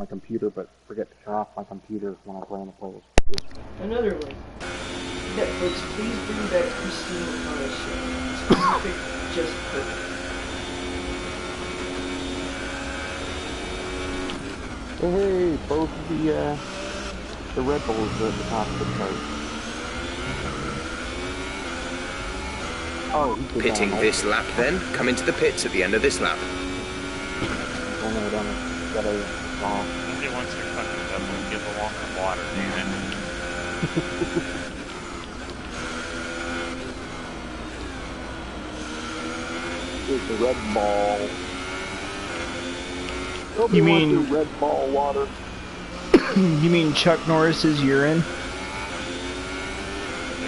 my computer, but forget to turn off my computer when I play on the players. Another one. Netflix, please bring back Christine on a show. It's perfect, just perfect. Hey, both of the Red Bulls are at the top of the chart. Oh, pitting this lap then. Come into the pits at the end of this lap. Oh no, don't gotta Nobody wants their fucking double. Give along the water, damn it. Here's the red ball. Nobody You mean wants red ball water? You mean Chuck Norris's urine?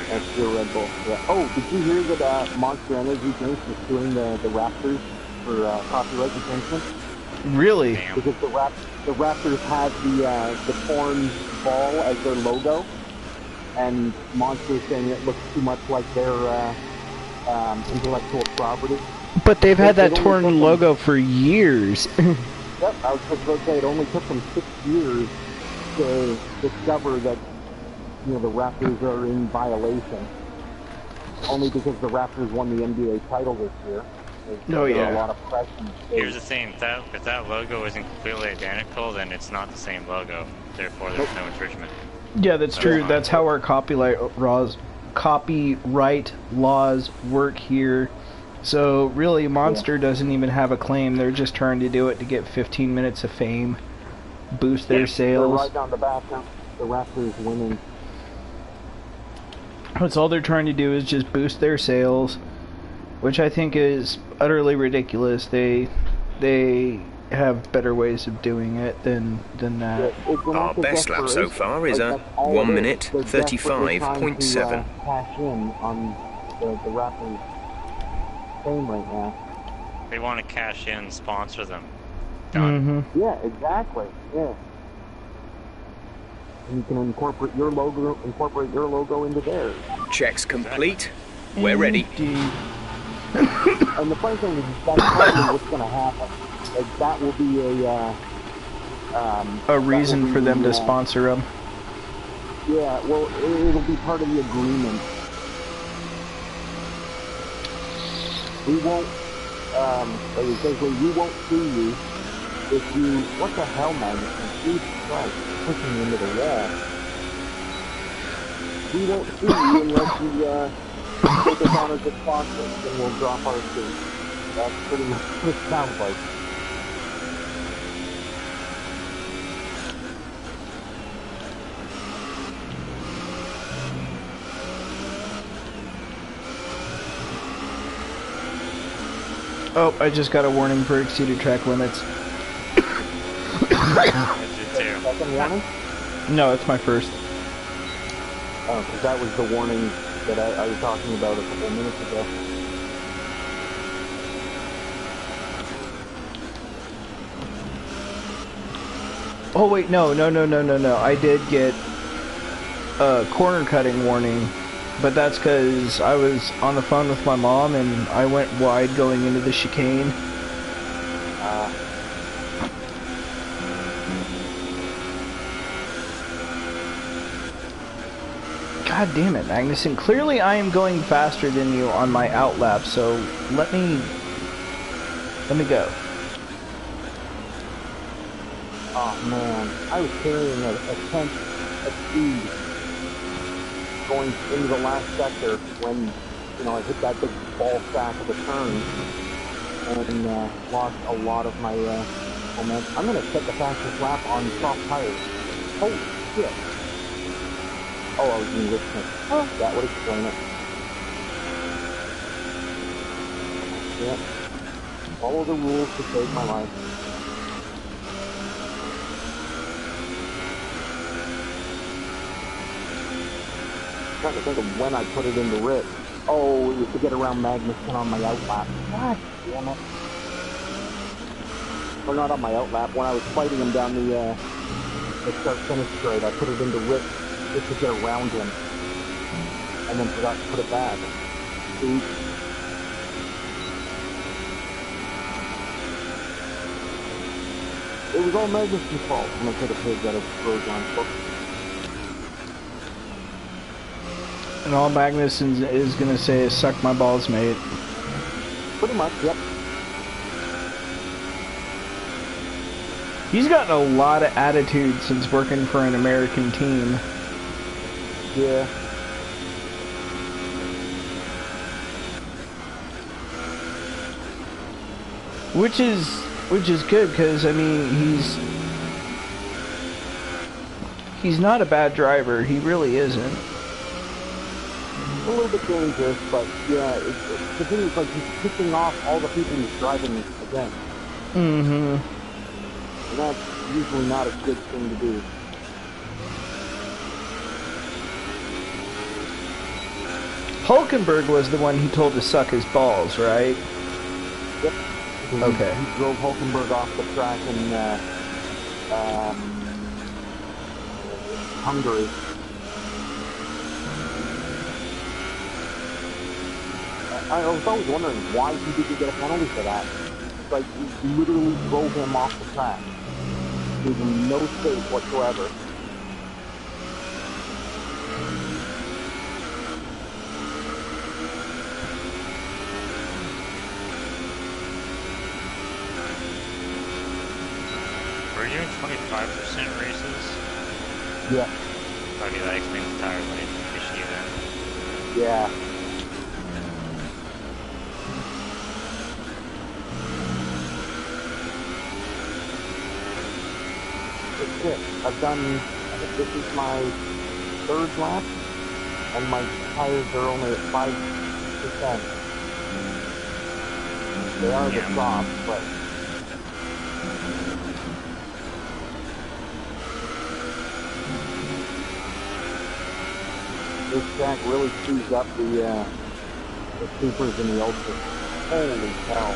That's your Red Bull. Yeah. Oh, did you hear that Monster Energy drinks is suing the Raptors for copyright infringement? Really? Because the Raptors had the torn ball as their logo, and Monster is saying it looks too much like their intellectual property. But they've had that torn logo for years. Yep, I was just about to say it only took them 6 years to discover that, you know, the Raptors are in violation. Only because the Raptors won the NBA title this year. Oh yeah. A lot of press. Here's the thing: if that logo isn't completely identical, then it's not the same logo. Therefore, there's no infringement. Yeah, that's true. That's how our copyright laws work here. So really, Monster doesn't even have a claim. They're just trying to do it to get 15 minutes of fame, boost their sales. Right down the back, the Raptors winning. That's all they're trying to do is just boost their sales, which I think is utterly ridiculous. They have better ways of doing it than that. Our best lap so far is a 1 minute 35.7. Cash in on the Raptors fame right now. They want to cash in, sponsor them. Done. Yeah, exactly. Yeah. And you can incorporate your logo into theirs. Checks complete. We're ready. And the funny thing is, that's probably what's going to happen. Like, that will be a reason for them to sponsor them. Yeah, well, it'll be part of the agreement. We won't, like it says, we won't sue you if you, what the hell, man? Jesus Christ, pushing you into the wall. We won't sue you unless you, take us on as a sponsor, and we'll drop our suit. That's pretty much what it sounds like. Oh, I just got a warning for exceeded track limits. Second warning? No, it's my first. Oh, because that was the warning that I was talking about a couple of minutes ago. Oh wait, no. I did get a corner cutting warning, but that's because I was on the phone with my mom and I went wide going into the chicane. God damn it, Magnuson. Clearly I am going faster than you on my outlap, so let me go. Oh man, I was carrying a tenth of speed going into the last sector when, you know, I hit that big ball sack of a turn and lost a lot of my momentum. I'm gonna set the fastest lap on soft tires. Holy shit. Oh, I was in Richmond. Oh, that would explain it. Yep. Follow the rules to save my life. I'm trying to think of when I put it into Rit. Oh, it was to get around Magnuson on my outlap. God damn it. Or not on my outlap, when I was fighting him down the start-finish straight, I put it into Rit just to get around him, and then forgot to put it back. Oops. It was all Magnuson's fault when I took a pig out of Grosjean's book. And all Magnuson is gonna say is "suck my balls, mate." Pretty much, yep. He's gotten a lot of attitude since working for an American team. Yeah. Which is good, because I mean he's not a bad driver. He really isn't. A little bit dangerous, but yeah, the thing is, like, he's pissing off all the people he's driving against. Mm-hmm. And that's usually not a good thing to do. Hulkenberg was the one he told to suck his balls, right? Yep. Okay. He drove Hulkenberg off the track in Hungary. I was always wondering why he didn't get a penalty for that. Like, he literally drove him off the track. Gave him no space whatsoever. Were you in 25% races? Yeah. Okay, that explains the tire life issue then. Yeah. I've done, I think this is my third lap, and my tires are only at 5%. They are the soft, but this track really speeds up the supers and the ultras. Holy hell.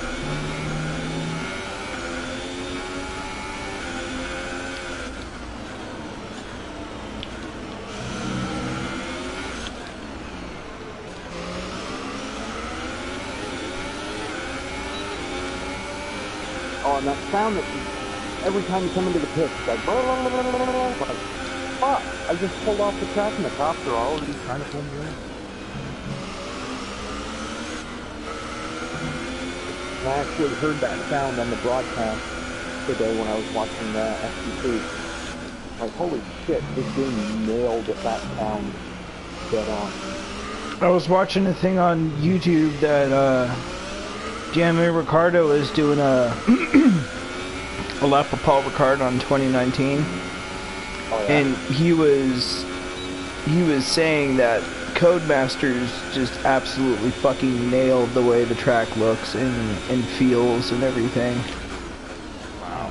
Oh, and that sound that every time you come into the pit, it's like, like, fuck, I just pulled off the track and the cops are already trying to pull me in. I actually heard that sound on the broadcast today when I was watching the FTP. Like, holy shit, this game nailed that sound dead on. I was watching a thing on YouTube that Jamie Ricardo is doing a lap of Paul Ricard on 2019, Oh, yeah. and he was saying that Codemasters just absolutely fucking nailed the way the track looks and feels and everything. Wow.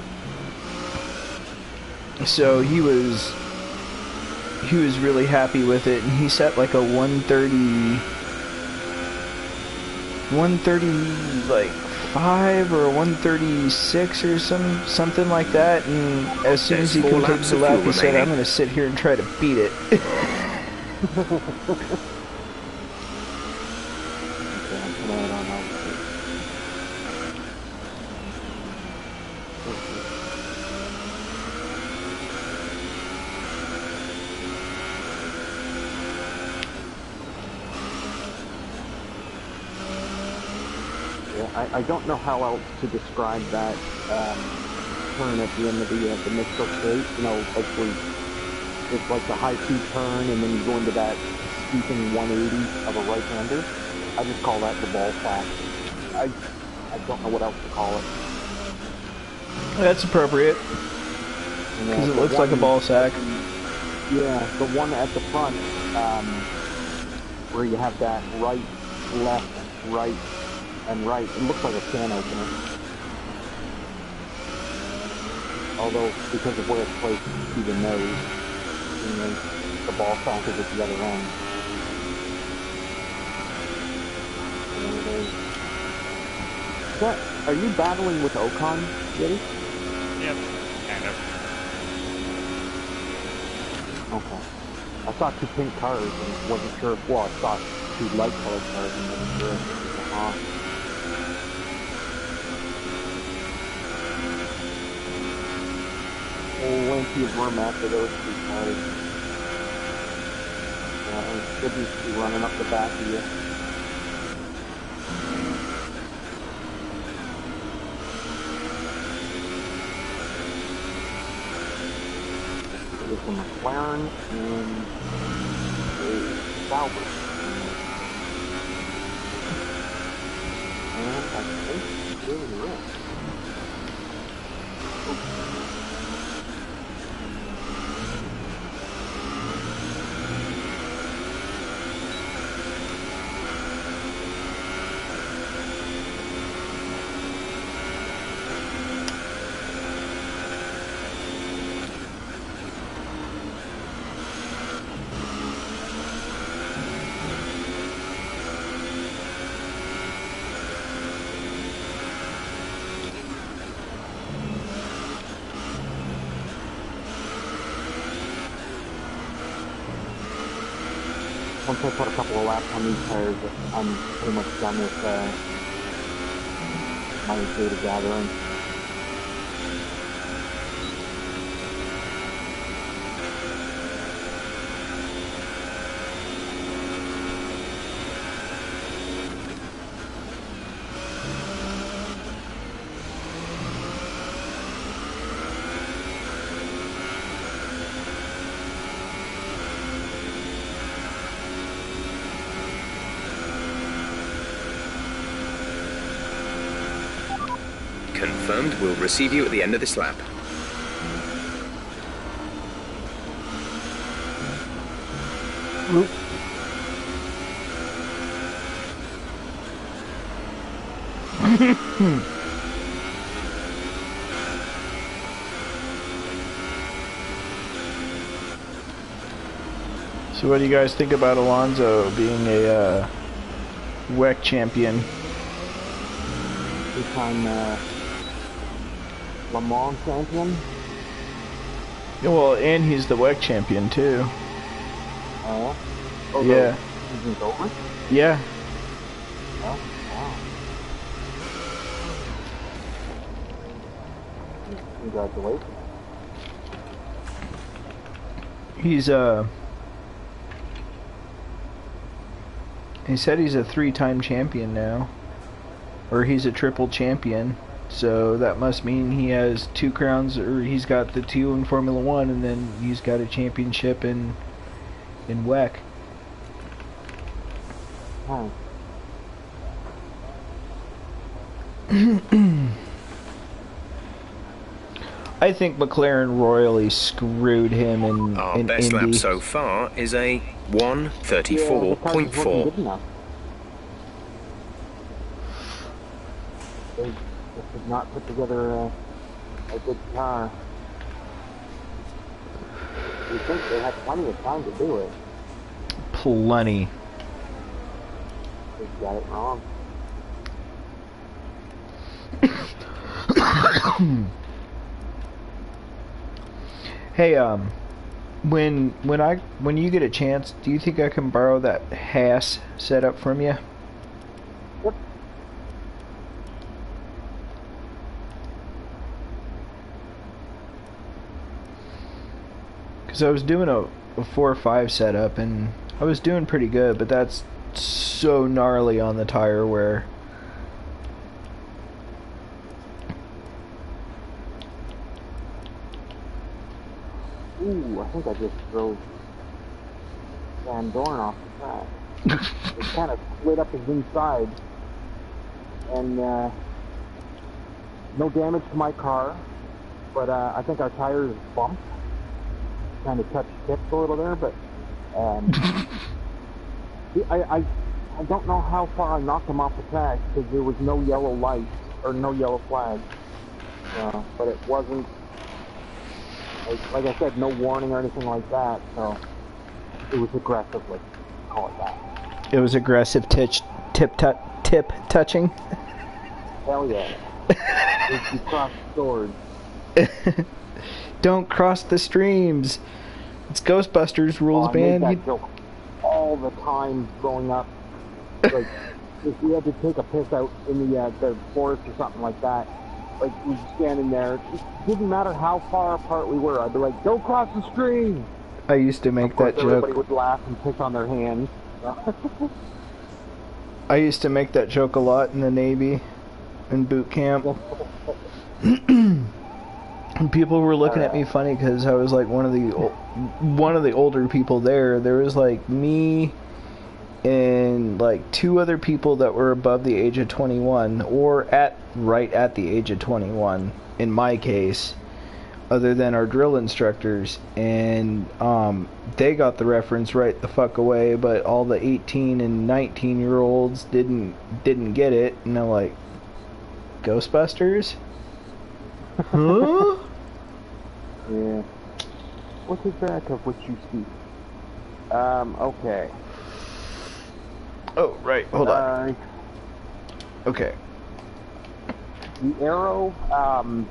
So he was really happy with it, and he set like a 130 like 5 or 136 or something like that, and as soon as he completed the lap he said, "I'm gonna sit here and try to beat it." I don't know how else to describe that turn at the end of the mixed-up straight. You know, like it's like the high-speed turn, and then you go into that sweeping 180 of a right-hander. I just call that the ball sack. I don't know what else to call it. That's appropriate, because it looks like a ball sack. Yeah, the one at the front, where you have that right, left, right, and right. It looks like a can opener. Although, because of where it's placed to the nose, you know, the ball sack is at the other end. Are you battling with Ocon, Yeti? Yep, kind of. Okay. I saw 2 pink cars and wasn't sure if, well, I saw 2 light colored cars and wasn't sure if it was a Haas. plenty of room after those two cars. And shouldn't be running up the back of you. There's a McLaren and a Sauber. And I think it's really the rest. Once I put a couple of laps on these tires, I'm pretty much done with my data gathering. Confirmed, we'll receive you at the end of this lap. Oop. So what do you guys think about Alonso being a WEC champion? Two-time Le Mans champion. Well, and he's the WEC champion too. Oh, yeah. Season's over? Yeah. Oh, wow. Congratulations. He's he said he's a 3-time champion now. Or he's a triple champion. So that must mean he has 2 crowns, or he's got the 2 in Formula 1 and then he's got a championship in WEC. Huh. I think McLaren royally screwed him in Our in best Indy. lap so far is a Yeah, 1:34.4. They just did not put together a good car. You think they had plenty of time to do it. Plenty. They got it wrong. Hey, when you get a chance, do you think I can borrow that Haas setup from you? Yep. Because I was doing a 4-5 setup and I was doing pretty good, but that's so gnarly on the tire wear. Ooh, I think I just drove Van Dorn off the track. It kind of split up his inside. And no damage to my car, but I think our tires bumped. Kind of touched tips a little there, but I don't know how far I knocked him off the track because there was no yellow light or no yellow flag. But it wasn't, like I said, no warning or anything like that. So it was aggressive, let's call it that. It was aggressive tip touching. Hell yeah. You cross swords. Don't cross the streams. It's Ghostbusters rules, I made man. that joke all the time growing up. Like, if we had to take a piss out in the forest or something like that, like we were standing there. It didn't matter how far apart we were. I'd be like, "Don't cross the stream." I used to make that joke. Everybody would laugh and piss on their hands. I used to make that joke a lot in the Navy, in boot camp. And people were looking at me funny because I was like one of the older people there. There was like me and like 2 other people that were above the age of 21, or right at the age of 21 in my case, other than our drill instructors, and they got the reference right the fuck away, but all the 18 and 19-year-olds didn't get it, and I'm like, Ghostbusters? Huh? Yeah. What's it back of which you speak? Okay. Oh, right, hold on. Okay. The arrow, I'm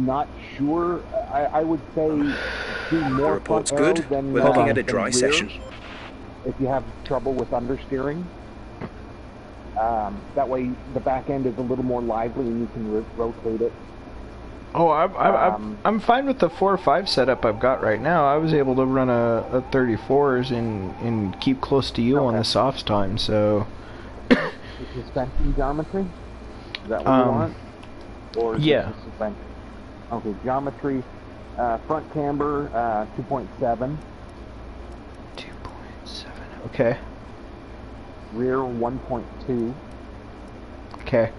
not sure. I would say do more The report's front arrow good. than, We're looking at a than dry rear, session. if you have trouble with understeering. That way the back end is a little more lively and you can rotate it. Oh, I'm fine with the 4 or 5 setup I've got right now. I was able to run a 34s and keep close to you on the softs time, so... The suspension geometry? Is that what you want? Or is it suspension? Okay, geometry, front camber, 2.7. 2.7, okay. Rear, 1.2. Okay.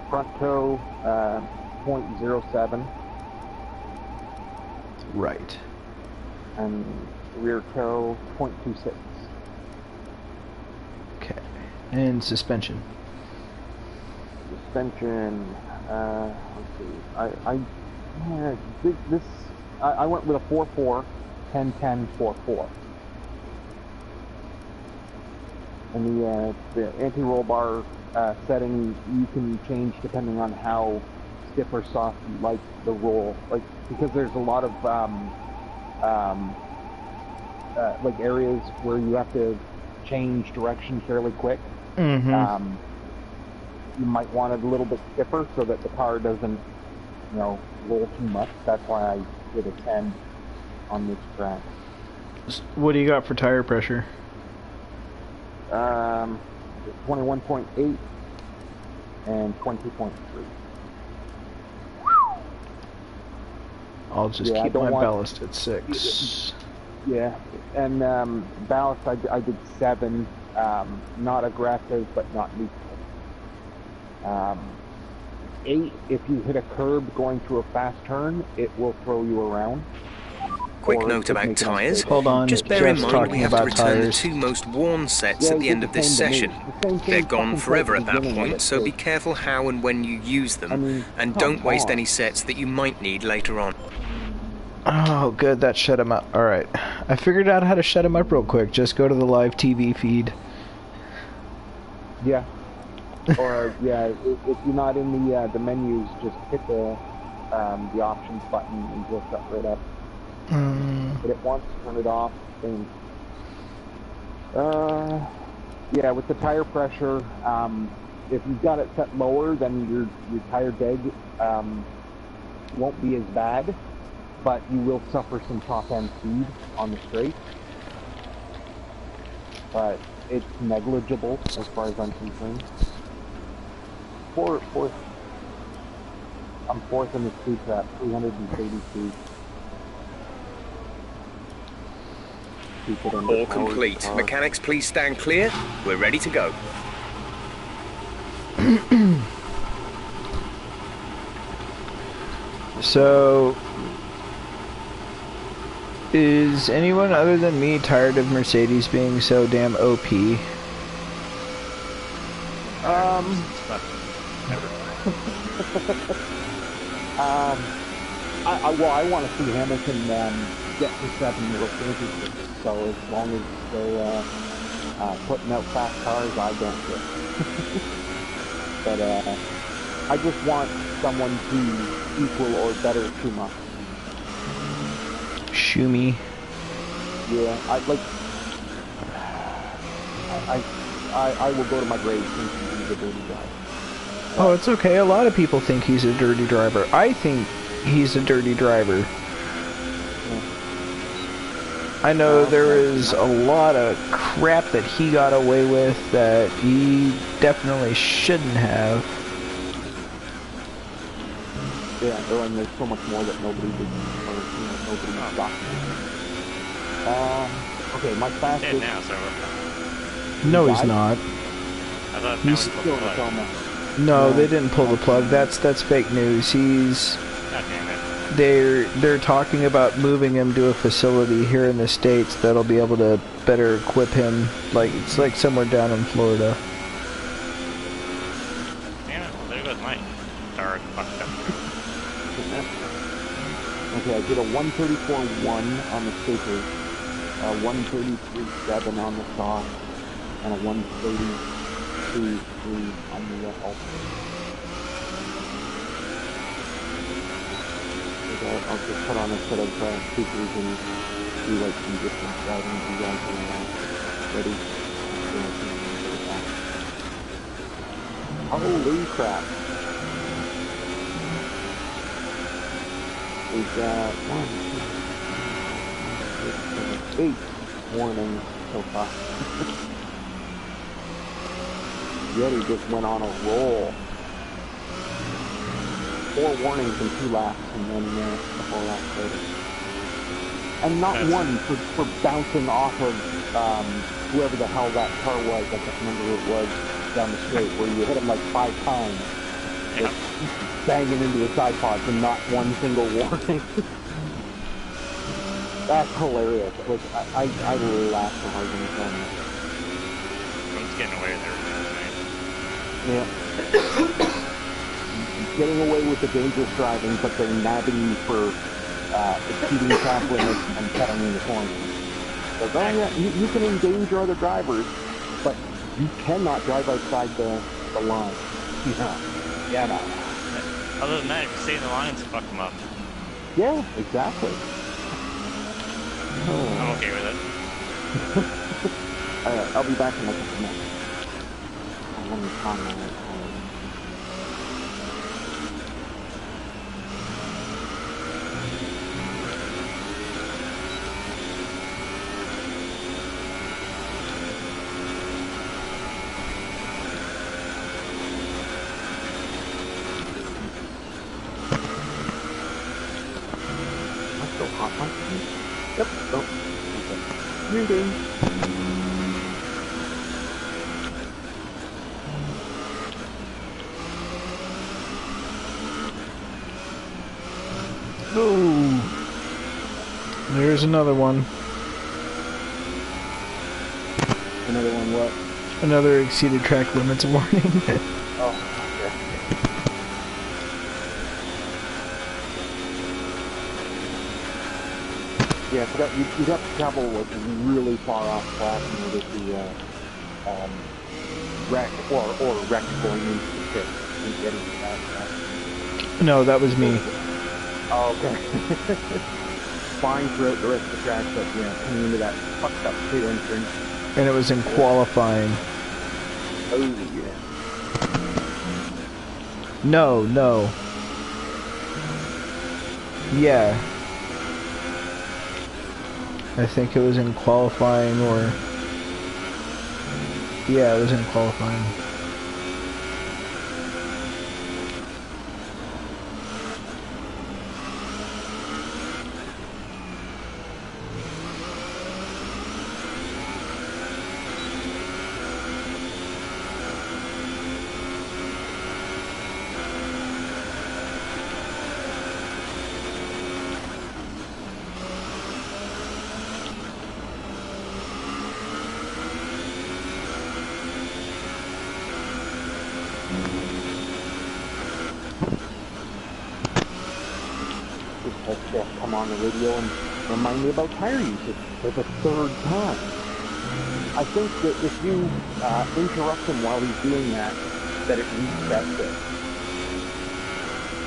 Front toe, 0.07. Right. And rear toe, 0.26. Okay. And suspension. Suspension, let's see. I went with a 4.4, 10.10, 4.4. And the anti-roll bar setting you can change depending on how stiff or soft you like the roll. Like, because there's a lot of like areas where you have to change direction fairly quick. Mm-hmm. You might want it a little bit stiffer so that the car doesn't, roll too much. That's why I did a 10 on this track. What do you got for tire pressure? 21.8 and 20.3. I'll just keep my ballast at 6. Yeah, and ballast I did 7. Not aggressive, but not neutral. 8, if you hit a curb going through a fast turn, it will throw you around. Quick note about tyres. Hold on, just bear in mind we have to return tires. the 2 most worn sets at the end of this session. They're gone forever at that point, so be careful how and when you use them, and don't waste any sets that you might need later on. Oh, good, that shut him up. Alright, I figured out how to shut him up real quick. Just go to the live TV feed. Yeah. Or, if you're not in the menus, just hit the options button and just shut right up. Hit it once, turn it off, and with the tire pressure, if you've got it set lower, then your tire deg won't be as bad, but you will suffer some top end speed on the straight. But it's negligible as far as I'm concerned. I'm fourth in the speed trap, 332. All complete. Mechanics, please stand clear. We're ready to go. So, is anyone other than me tired of Mercedes being so damn OP? I want to see Hamilton get to 7 World Championships. So as long as they're putting out fast cars, I don't care. But I just want someone to equal or better Schuma. Schumi. Yeah, I will go to my grave thinking he's a dirty guy. Oh, it's okay. A lot of people think he's a dirty driver. I think he's a dirty driver. I know there is a lot of crap that he got away with that he definitely shouldn't have. Yeah, and there's so much more that nobody did, or nobody stopped. Okay, my fastest. Now, so No, he's not. I thought He's still in the coma. No, they didn't pull the plug. That's fake news. He's. God damn it. They're talking about moving him to a facility here in the States that'll be able to better equip him. Like it's like somewhere down in Florida. Damn it, well, there goes my dark fucked up. Okay, I did a 134.1 on the Staples, a 133.7 on the soft, and a 132.3 on the ultimate. I'll just put on a set of speakers and do like some different driving you guys are ready. Holy crap. We've got 8 warnings so far. Yeti just went on a roll. 4 warnings in 2 laps, and then a couple of laps later. And not one for bouncing off of whoever the hell that car was, I can't remember who it was, down the straight, where you hit him like 5 times. Yep. Banging into the side pods and not one single warning. That's hilarious. Like, I laughed so hard when he told me. Someone's getting away with everything tonight. Yeah. Getting away with the dangerous driving, but they're nabbing you for exceeding track limits and cutting in the corner. Like, oh yeah, you can endanger other drivers, but you cannot drive outside the line. Yeah, no. Other than that, if you stay in the lines, fuck them up. Yeah, exactly. I'm okay with it. I'll be back in a couple minutes. Let me comment on it. Yep. Oh. Okay. Reading. Oh, there's another one. Another one what? Another exceeded track limits warning. Oh, okay. Yeah, so you got to travel like really far off track in order to wreck or wreck going into the pit and getting to that track. No, that was me. Oh, okay. Flying throughout the rest of the track, but yeah, coming into that fucked up pit entrance. And it was in qualifying. Oh yeah. No. Yeah. I think it was in qualifying or... Yeah, it was in qualifying. Come on the radio and remind me about tire usage for the 3rd time. I think that if you interrupt him while he's doing that it resets it.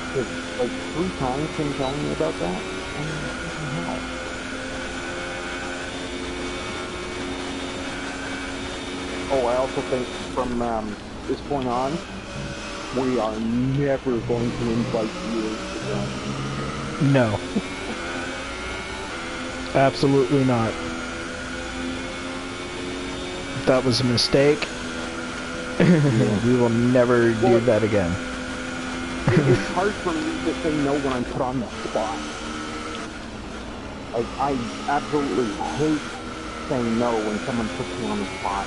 Because like 3 times him telling me about that. Oh, I also think from this point on, we are never going to invite you to run. No. Absolutely not. That was a mistake. We will never do that again. It's hard for me to say no when I'm put on the spot. Like, I absolutely hate saying no when someone puts me on the spot.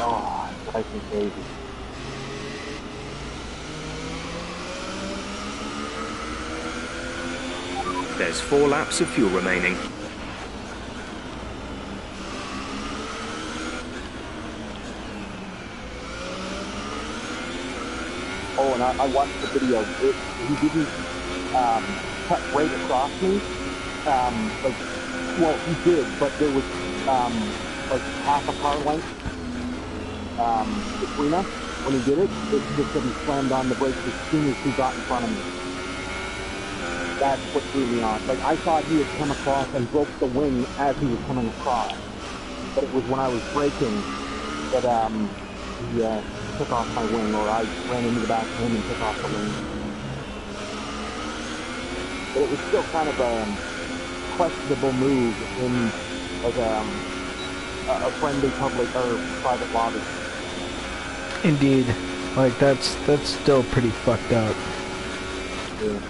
Oh, it drives me crazy. There's 4 laps of fuel remaining. Oh, and I watched the video. He didn't cut right across me. Well, he did, but there was like half a car length between us. When he did it, it just said he slammed on the brakes as soon as he got in front of me. That's what threw me off. Like, I thought he had come across and broke the wing as he was coming across. But it was when I was braking that he took off my wing, or I ran into the back of him and took off the wing. But it was still kind of a questionable move in like a friendly public or private lobby. Indeed. Like, that's still pretty fucked up. Yeah.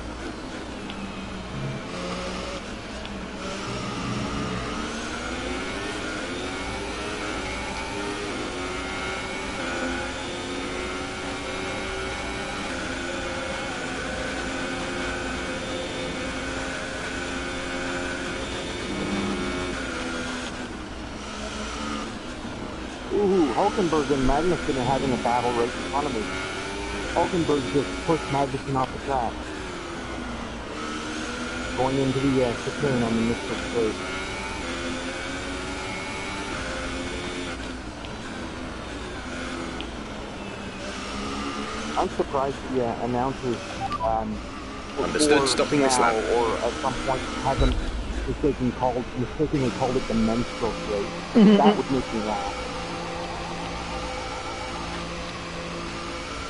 Ooh, Hulkenberg and Magnussen are having a battle right in front of me. Hulkenberg just pushed Magnussen off the track. Going into the chicane on the missile straight. I'm surprised the announcers Understood, stopping this lap. Or at some point haven't mistakenly called it the menstrual straight. That would make me laugh.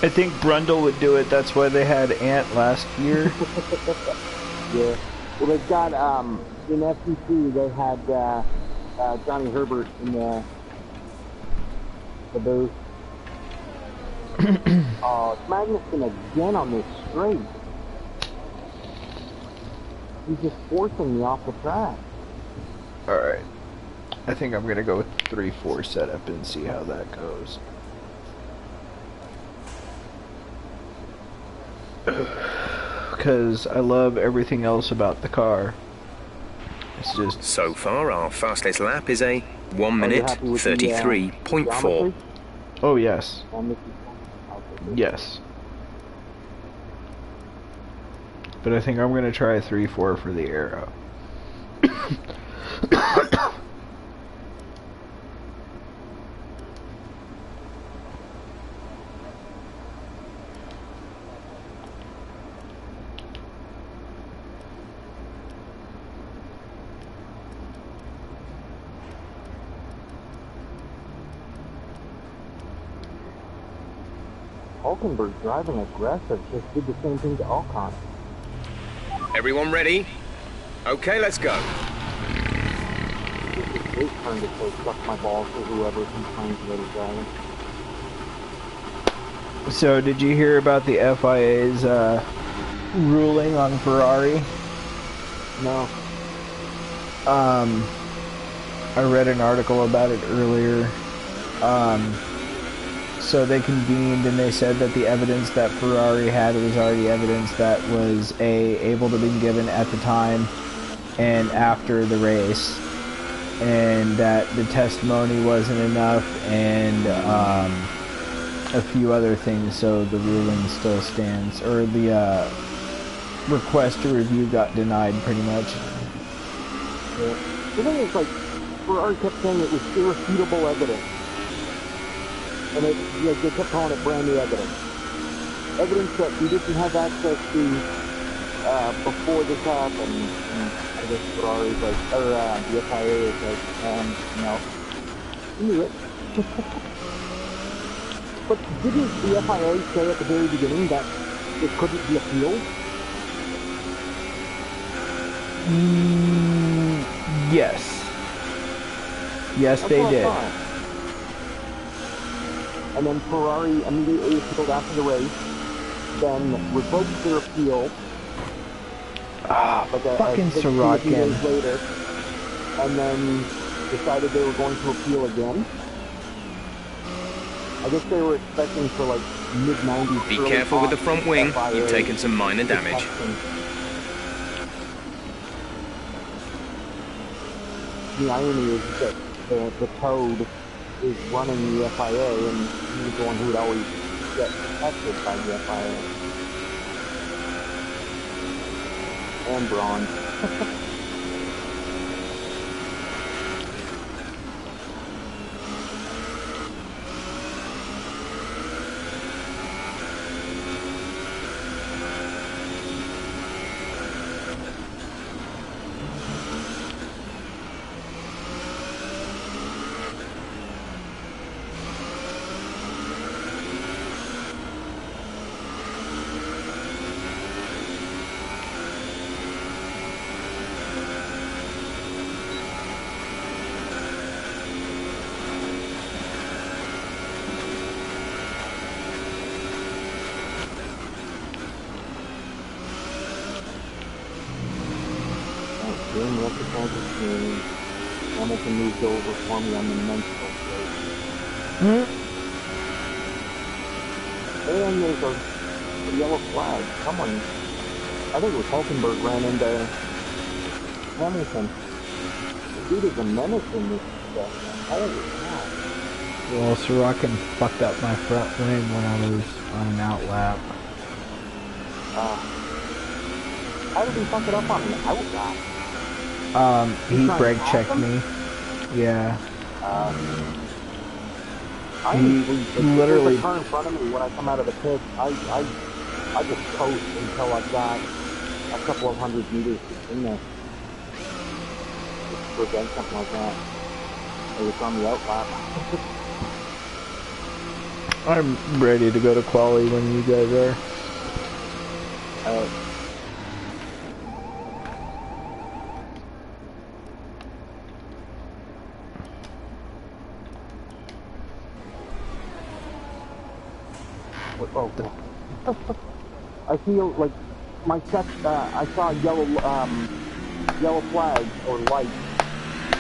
I think Brundle would do it. That's why they had Ant last year. Yeah. Well, they've got, in FCC, they had Johnny Herbert in the booth. Magnussen again on this straight. He's just forcing me off the track. Alright. I think I'm gonna go with 3-4 setup and see how that goes. Because I love everything else about the car. It's just... So far, our fastest lap is a 1 minute 33.4. Oh, yes. Yes. But I think I'm going to try a 3-4 for the Arrow. Hulkenberg driving aggressive just did the same thing to Ocon. Everyone ready? Okay, let's go. This is his turn to say suck my balls to whoever complains about his driving. So, did you hear about the FIA's ruling on Ferrari? No. I read an article about it earlier. So they convened and they said that the evidence that Ferrari had was already evidence that was able to be given at the time and after the race, and that the testimony wasn't enough, and a few other things. So the ruling still stands, or the request to review got denied pretty much. Yeah. The thing is, like, Ferrari kept saying it was irrefutable evidence. And they kept calling it brand new evidence. Evidence that we didn't have access to before this happened. And I guess Ferrari's like, or the FIA is like, no. You knew it. But didn't the FIA say at the very beginning that it couldn't be appealed? Yes. Yes, they did. And then Ferrari immediately appealed after the race, then revoked their appeal. Fucking Sorokin. Later, and then decided they were going to appeal again. I guess they were expecting for like mid-90s. Be careful with the front wing, you've taken some minor damage. The irony is that the Toad is running the FIA, and he's the one who would always get protected by the FIA. And Braun. Hamilton moved over for me on the men's plate. And there's a yellow flag. Someone, I think it was Hulkenberg, ran into Hamilton. The dude is a menace in this stuff. Holy cow. Well, Sorokin fucked up my front wing when I was on an out lap. How did he fuck it up on an out lap? He brake checked me. Yeah. He literally. There's a car in front of me when I come out of the pit. I just coast until I've got a couple of hundred meters in there. Just to prevent something like that. It was on the out lap. I'm ready to go to quali when you guys are. Oh, I feel like my set. I saw a yellow flag or light,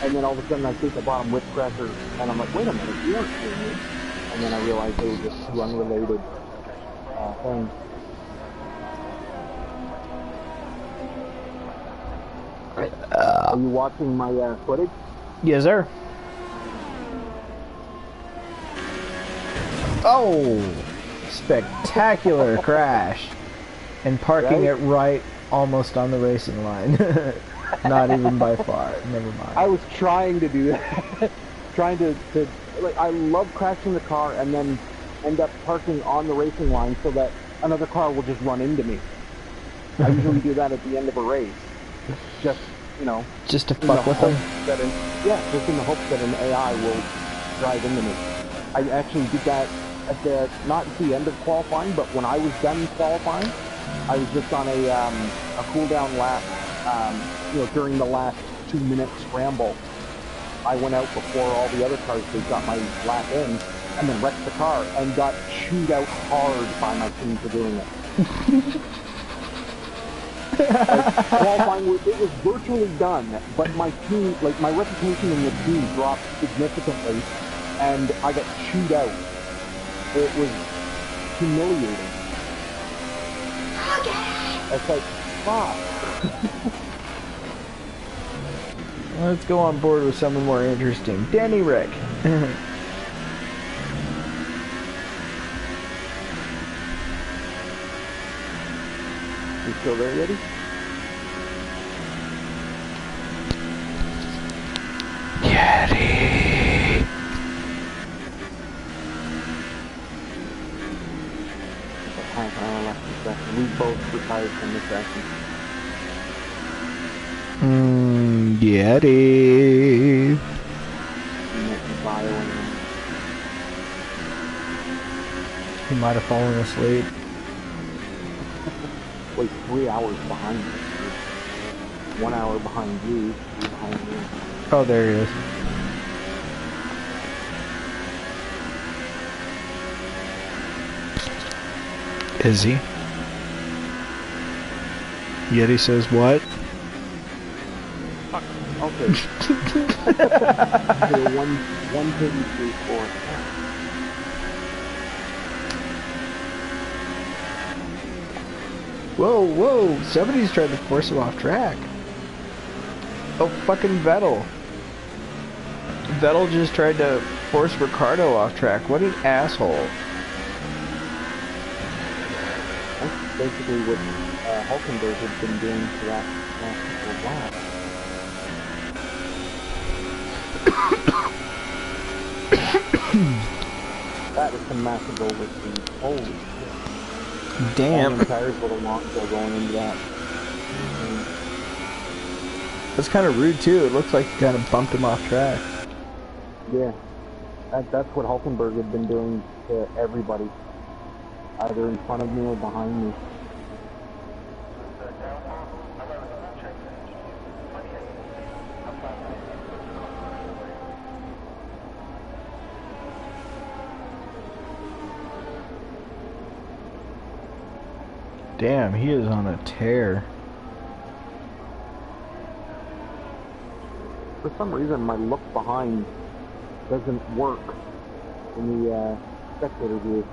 and then all of a sudden I see the bottom whip cracker, and I'm like, wait a minute, you aren't seeing me. And then I realized they were just two unrelated things. Are you watching my footage? Yes, sir. Oh! Spectacular crash. And parking it right almost on the racing line. Not even by far. Never mind. I was trying to do that. Trying to like, I love crashing the car and then end up parking on the racing line so that another car will just run into me. I usually do that at the end of a race. Just, you know. Just to fuck with them? Yeah, just in the hopes that an AI will drive into me. I actually did that at the, not at the end of qualifying, but when I was done qualifying, I was just on a cool down lap, you know, during the last 2-minute scramble. I went out before all the other cars, they got my lap in, and then wrecked the car, and got chewed out hard by my team for doing it. Like, qualifying, it was virtually done, but my team, like, my reputation in the team dropped significantly, and I got chewed out. It was humiliating. It's like, fuck. Let's go on board with someone more interesting. Danny Rick. You still there, Yeti? Yeti. We both retired from this session. Yeti. He might have fallen asleep. Like 3 hours behind me. 1 hour behind you, 3 behind me. Oh, there he is. Is he? Yeti says what? Okay. So 1, 2, 3, 4. Whoa, whoa! Somebody's trying to force him off track. Oh, fucking Vettel. Vettel just tried to force Ricardo off track. What an asshole. That's basically what Hulkenberg has been doing for that last couple of laps. That is some massive overspeed. Holy shit. Damn. And tires with a launch going into that. That's kind of rude too. It looks like he kind of bumped him off track. Yeah. That's what Hulkenberg had been doing to everybody. Either in front of me or behind me. Damn, he is on a tear. For some reason, my look behind doesn't work in the spectator view.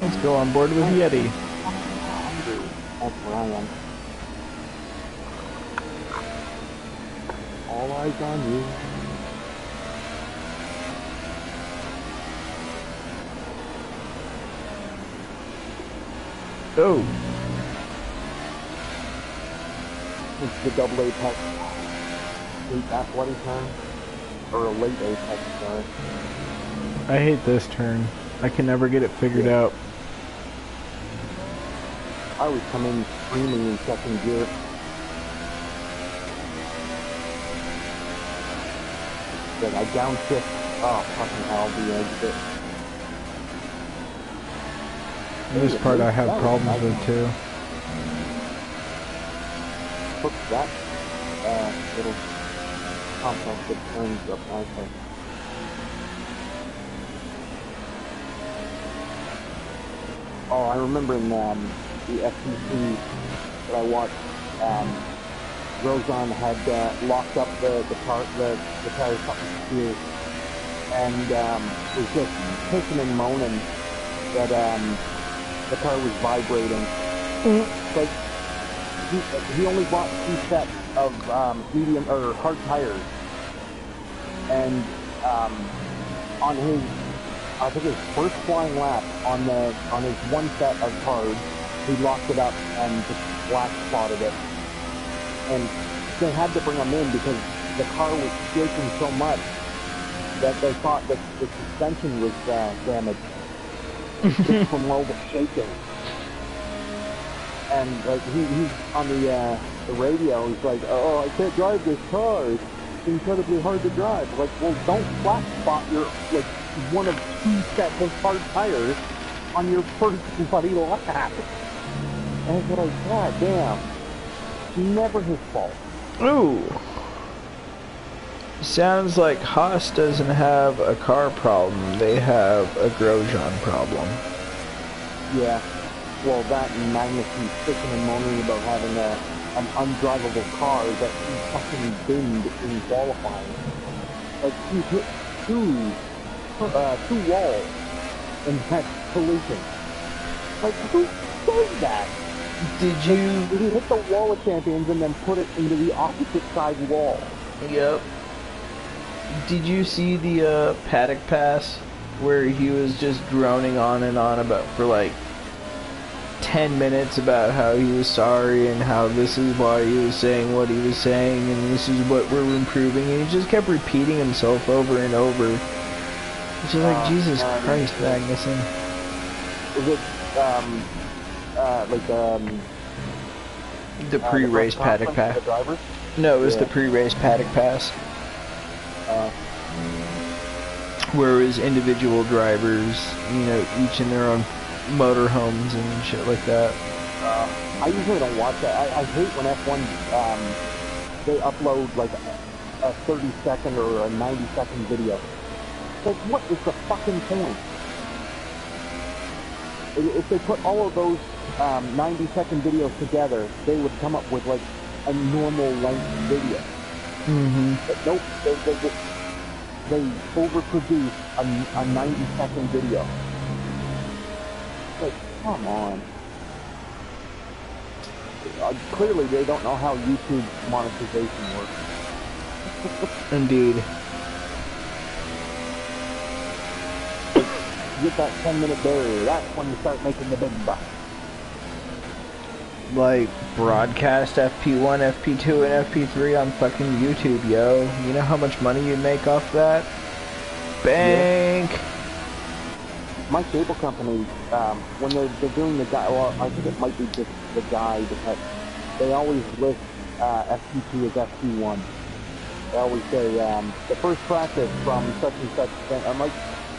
Let's go on board with Yeti. That's where I am. All eyes on you. Oh. It's the double apex. That's what he's turn. Or a late apex, sorry. I hate this turn. I can never get it figured out. I always come in screaming in second gear. But I downshift. Oh, fucking hell, the exit. This part I have problems with too. Look, that little complex that turns up nicely. Oh, I remember in the FTC that I watched, Rozon had locked up the tires something here, and was just pissing and moaning that the car was vibrating. Like he only bought 2 sets of medium or hard tires, and on his, I think his first flying lap on his 1 set of hard, he locked it up and just black spotted it. And they had to bring him in because the car was shaking so much that they thought that the suspension was damaged just from all the shaking. And like he's on the radio, he's like, "Oh, I can't drive this car. It's incredibly hard to drive." Like, well, don't flat spot your like one of 2 sets of hard tires on your first bloody lap. And I was like, God damn, never his fault. Ooh. Sounds like Haas doesn't have a car problem. They have a Grosjean problem. Yeah. Well, that and Magnus is sticking and moaning about having an undrivable car that he fucking binned in qualifying. Like, he hit two walls in that collision. Like, who does that? Did Like, you... he hit the wall of champions and then put it into the opposite side wall. Yep. Did you see the paddock pass where he was just droning on and on about for like 10 minutes about how he was sorry and how this is why he was saying what he was saying and this is what we're improving, and he just kept repeating himself over and over. It's just like, Jesus Christ, Magnuson. Is it, the pre-race paddock pass? No, it was the pre-race paddock pass. Where it was individual drivers, you know, each in their own motorhomes and shit like that. I usually don't watch that. I hate when F1, they upload like a 30-second or a 90-second video. Like, what is the fucking point? If they put all of those 90-second videos together, they would come up with like a normal length video. Mm-hmm. But nope, they overproduce a 90-second video. Like, come on. Clearly, they don't know how YouTube monetization works. Indeed. Get that 10-minute barrier. That's when you start making the big bucks. Like, broadcast FP1, FP2, and FP3 on fucking YouTube, yo. You know how much money you make off that? Bank! Yeah. My cable company, when they're doing the guide, well, I think it might be just the guide, but they always list FP2 as FP1. They always say, the first practice from such and such thing. I'm like,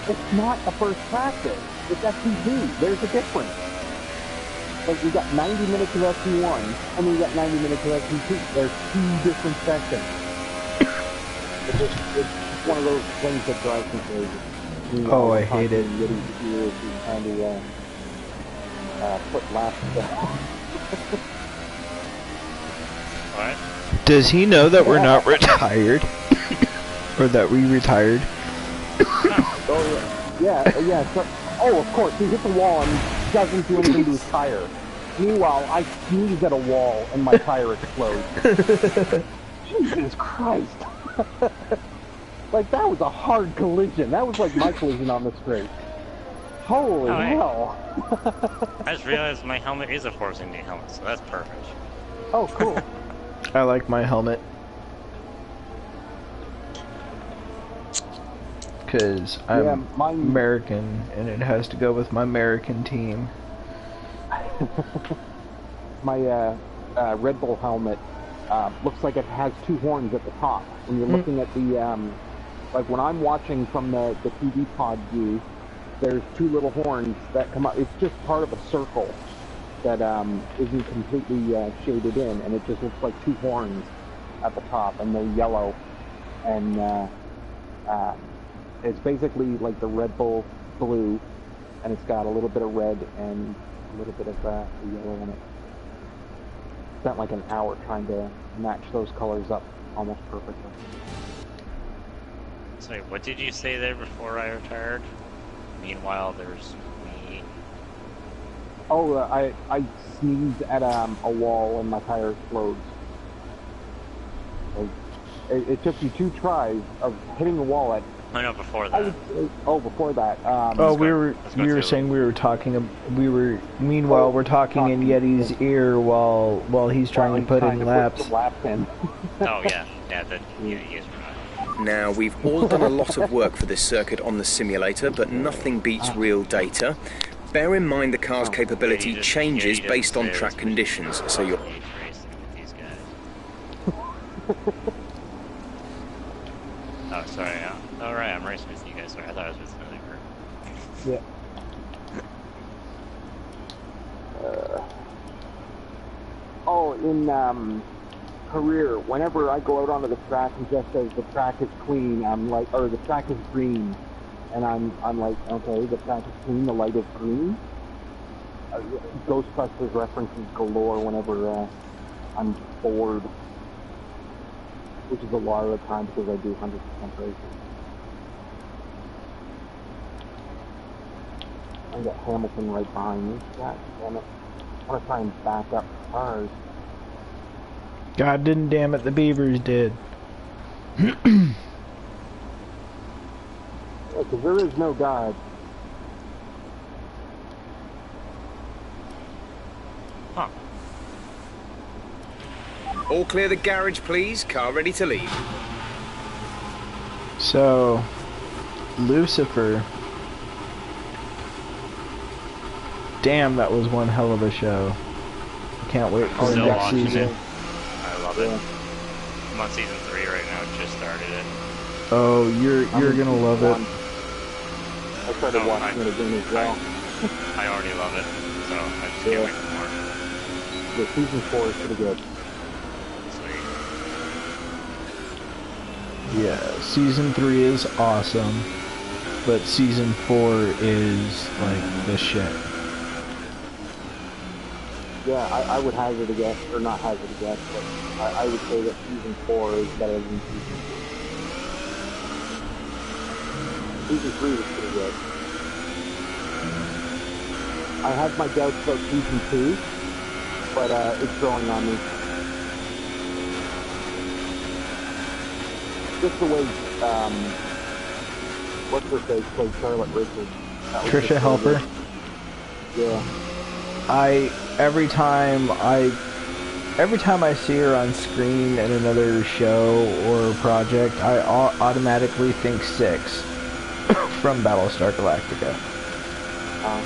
it's not a first practice. It's FP2. There's a difference. Like, we got 90 minutes of FP1, and we got 90 minutes of FP2. There's two different sessions. It's one of those things that drives me crazy. Oh, I hate it. Trying to put laps down. What? Does he know that we're not retired? Or that we retired? Oh, yeah. So, oh, of course, he hit the wall and doesn't do anything to his tire. Meanwhile, I sneeze at a wall and my tire explodes. Jesus Christ. Like, that was a hard collision. That was like my collision on the straight. Holy hell. I just realized my helmet is a Force India helmet, so that's perfect. Oh, cool. I like my helmet. Because I'm American, and it has to go with my American team. My Red Bull helmet looks like it has two horns at the top. When you're looking at the, like when I'm watching from the TV pod view, there's two little horns that come up. It's just part of a circle that isn't completely shaded in, and it just looks like two horns at the top, and they're yellow. And it's basically like the Red Bull blue, and it's got a little bit of red and a little bit of yellow in it. Spent like an hour trying to match those colors up almost perfectly. Sorry, what did you say there before I retired? Meanwhile, there's me. Oh, I sneezed at a wall and my tire explodes. It took you 2 tries of hitting the wall at. Oh no, before that. Before that. We were saying we were talking. Meanwhile we're talking in Yeti's ear while he's trying to put in laps. Oh yeah, that he is right. Now, we've all done a lot of work for this circuit on the simulator, but nothing beats real data. Bear in mind the car's capability changes based on track conditions, so you're... Oh, sorry. All right, I'm racing with you guys. Sorry, I thought I was with another group. Yeah. In career, whenever I go out onto the track and just says the track is clean, I'm like, or the track is green, and I'm like, okay, the track is clean, the light is green. Ghostbusters references galore whenever I'm bored, which is a lot of the time because I do 100% racing. I got Hamilton right behind me. God damn it. I want to try and back up cars. God didn't, damn it, the Beavers did. Because there is no God. All clear the garage, please. Car ready to leave. So, Lucifer. Damn, that was one hell of a show. Can't wait for the Still next watching season. it. I love it. I'm on season 3 right now. Just started it. Oh, you're gonna love it. I started watching it again as well. I already love it, so I just can't wait for more. The season 4 is pretty good. Sweet. Yeah, season 3 is awesome, but season 4 is like the shit. Yeah, I would hazard a guess, or not hazard a guess, but I would say that season 4 is better than season 3. Season 3 was pretty good. I have my doubts about season 2, but it's growing on me. Just the way, what's her face played Charlotte Richards. Trisha Helper. Yeah. Every time I see her on screen in another show or project, I automatically think 6 from Battlestar Galactica.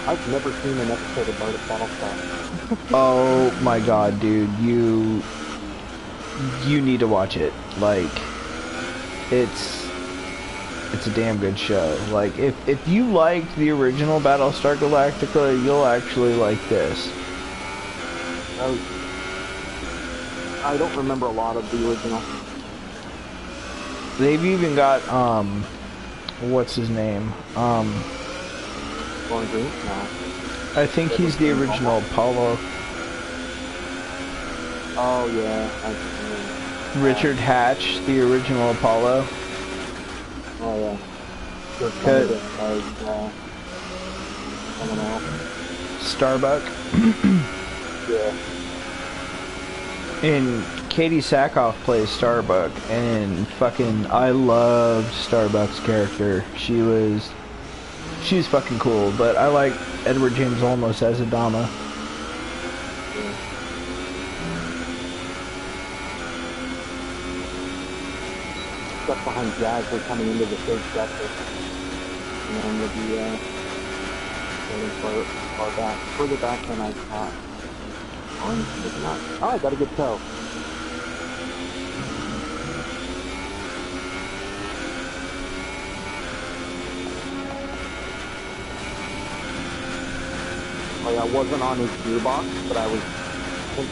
I've never seen an episode of Battlestar. Oh my god, dude, you need to watch it. Like, it's a damn good show. Like, if you liked the original Battlestar Galactica, you'll actually like this. I don't remember a lot of the original. They've even got, what's his name? Lauren Green? No. I think he's the original Apollo. Oh, yeah. Richard Hatch, the original Apollo. Oh, yeah. Starbuck. Yeah. And Katie Sackhoff plays Starbuck, and fucking, I loved Starbuck's character. She was fucking cool, but I like Edward James Olmos as Adama. Yeah. Stuck behind Jazz, we're coming into the third sector. And then we'll be, far back, further back than I thought. Oh, I got a good toe. Oh yeah, I wasn't on his gearbox, but I was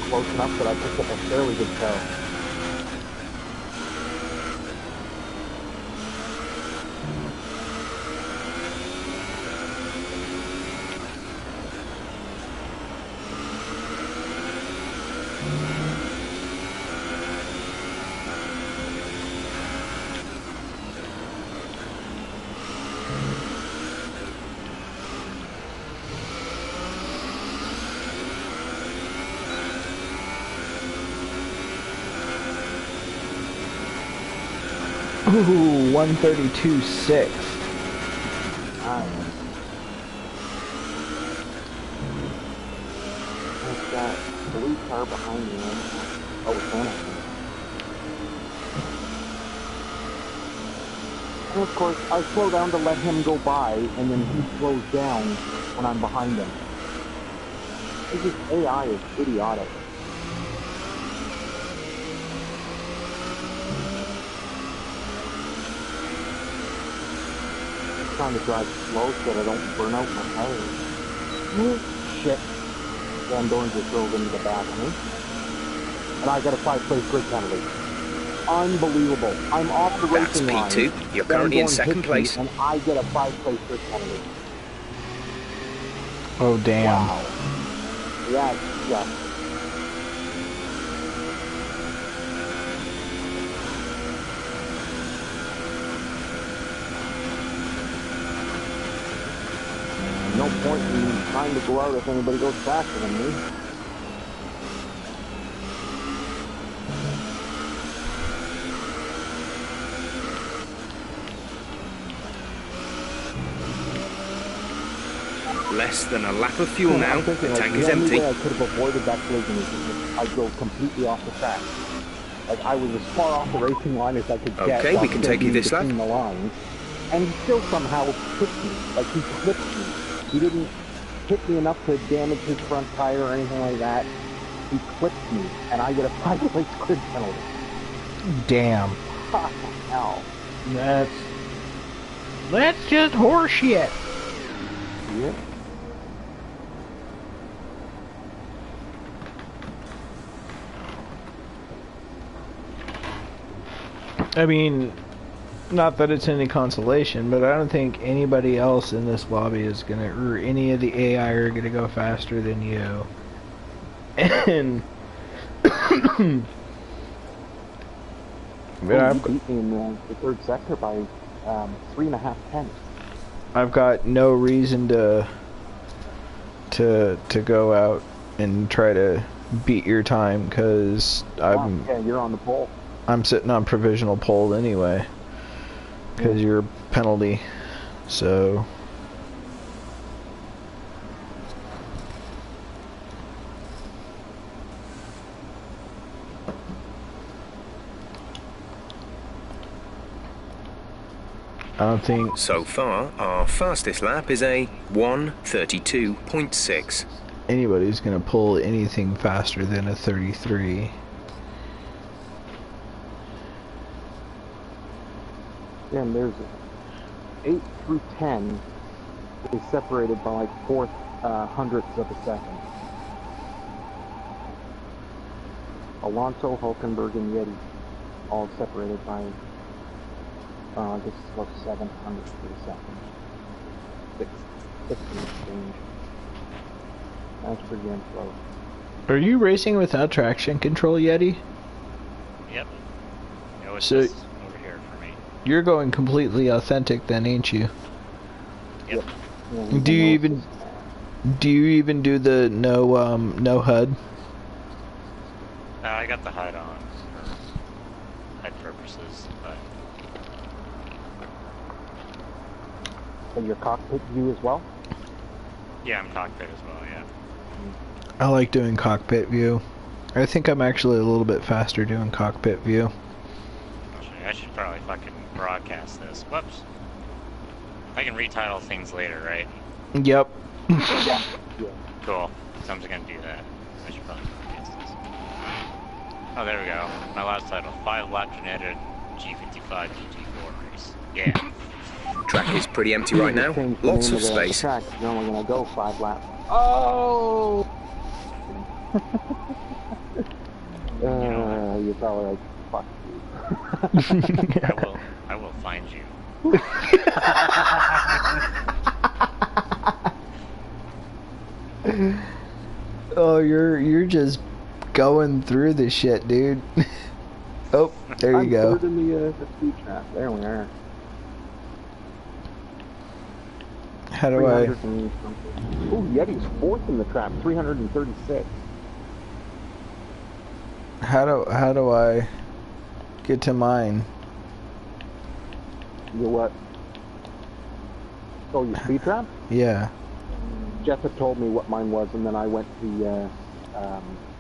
close enough that I picked up a fairly good toe. Ooh, 132.6. There's that blue car behind me. Oh, it's Anakin. And of course, I slow down to let him go by, and then he slows down when I'm behind him. This AI is idiotic. Trying to drive slow so that I don't burn out my tires. Shit. Van Dorn just drove into the back of me. And I got a 5-place grid penalty. Unbelievable. I'm off the racing line. That's P2. You're currently in second place. And I get a 5-place grid penalty. Oh, damn. Wow. Yeah, yeah. No point in trying to go out if anybody goes faster than me. Less than a lap of fuel now. The tank is The empty. only way I could have avoided that collision is if I go completely off the track. Like, I was as far off the racing line as I could get. Okay, we can take you this lap. Between the lines, and he still somehow hit me. Like, he clipped me. He didn't hit me enough to damage his front tire or anything like that. He clipped me, and I get a 5-place grid penalty. Damn. Hell. That's just horseshit. Yeah. I mean, not that it's any consolation, but I don't think anybody else in this lobby is gonna, or any of the AI are gonna go faster than you. And You beat me in the third sector by 3.5 tenths. I've got no reason to go out and try to beat your time, because Yeah, you're on the pole. I'm sitting on provisional pole anyway, because you're penalty. So I don't think... So far, our fastest lap is a 1:32.6. anybody's gonna pull anything faster than a 33. Yeah, and there's 8 through 10 is separated by like 4 hundredths of a second. Alonso, Hulkenberg, and Yeti all separated by I guess it's about 7 hundredths of a second. 6 in exchange. That's pretty damn slow. Are you racing without traction control, Yeti? Yep. No, it's So- just over here for me. You're going completely authentic then, ain't you? Yep. Yeah, Do you even do the no HUD? I got the HUD on for HUD purposes, but And your cockpit view as well? yeah, I'm cockpit as well, yeah. I like doing cockpit view. I think I'm actually a little bit faster doing cockpit view. I should probably fucking broadcast this. Whoops. I can retitle things later, right? Yep. Yeah. Cool. So I'm just gonna do that. I should probably broadcast this. Oh, there we go. My last title. 5-lap genetic G55 GT4 race. Yeah. Track is pretty empty right now. Change the Lots name of the space. track. You're only gonna go 5 laps. Oh! You're probably like, fuck you. I will find you. Oh, you're just going through this shit, dude. Oh, there you I'm go. third in the speed trap. There we are. How do I? 300 and something. Ooh, Yeti's fourth in the trap. 336. How do I get to mine? Your what? Oh, your speed trap? Yeah. Jeff had told me what mine was, and then I went to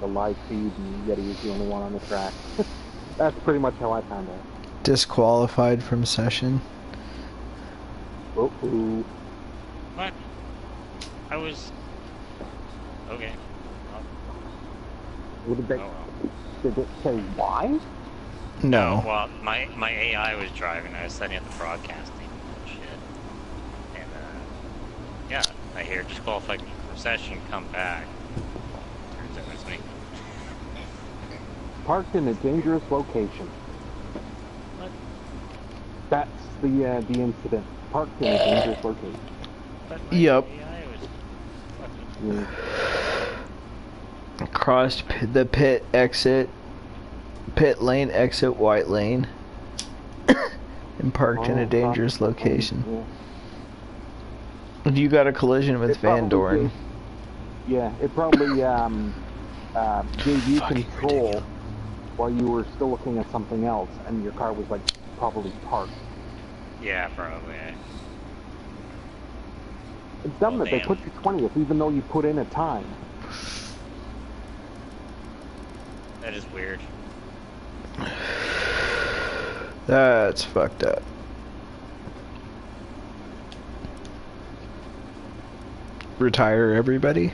the live feed, and Yeti was the only one on the track. That's pretty much how I found out. Disqualified from session. Oh, What? I was... Okay. what did Oh they? well. Did it say why? No. Well, my AI was driving. I was setting up the broadcasting and shit. And, yeah, I hear disqualified from session, come back. Turns out it's me. Parked in a dangerous location. What? That's the incident. Parked in a dangerous location. But my Yep. AI was fucking... Yeah. Crossed the pit lane exit white lane, and parked in a dangerous location. Yeah. You got a collision with It Van probably Dorn. did. Yeah, it probably gave you Fucking control ridiculous. while you were still looking at something else, and your car was like probably parked. Yeah, probably. It's dumb Oh, that they damn. put you 20th, even though you put in a time. That is weird. That's fucked up. Retire everybody?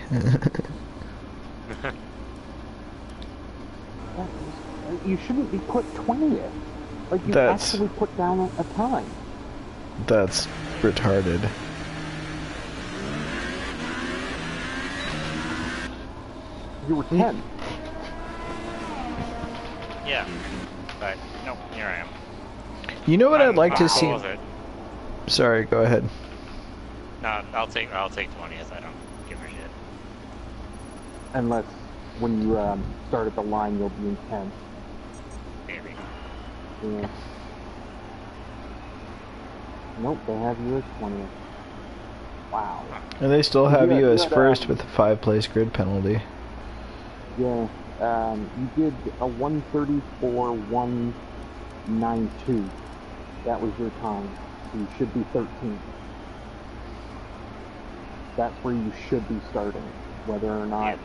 You shouldn't be put 20th. Like, you actually put down a time. That's retarded. You were 10. Yeah, but nope, here I am. You know what I'd like to see? It. Sorry, go ahead. No, I'll take 20th. I don't give a shit. Unless when you start at the line, you'll be in 10th. Maybe. Yeah. Nope, they have you as 20th. Wow. And they still have you as first with a 5-place grid penalty. Yeah. You did a 134.192. That was your time. So you should be 13th. That's where you should be starting, whether or not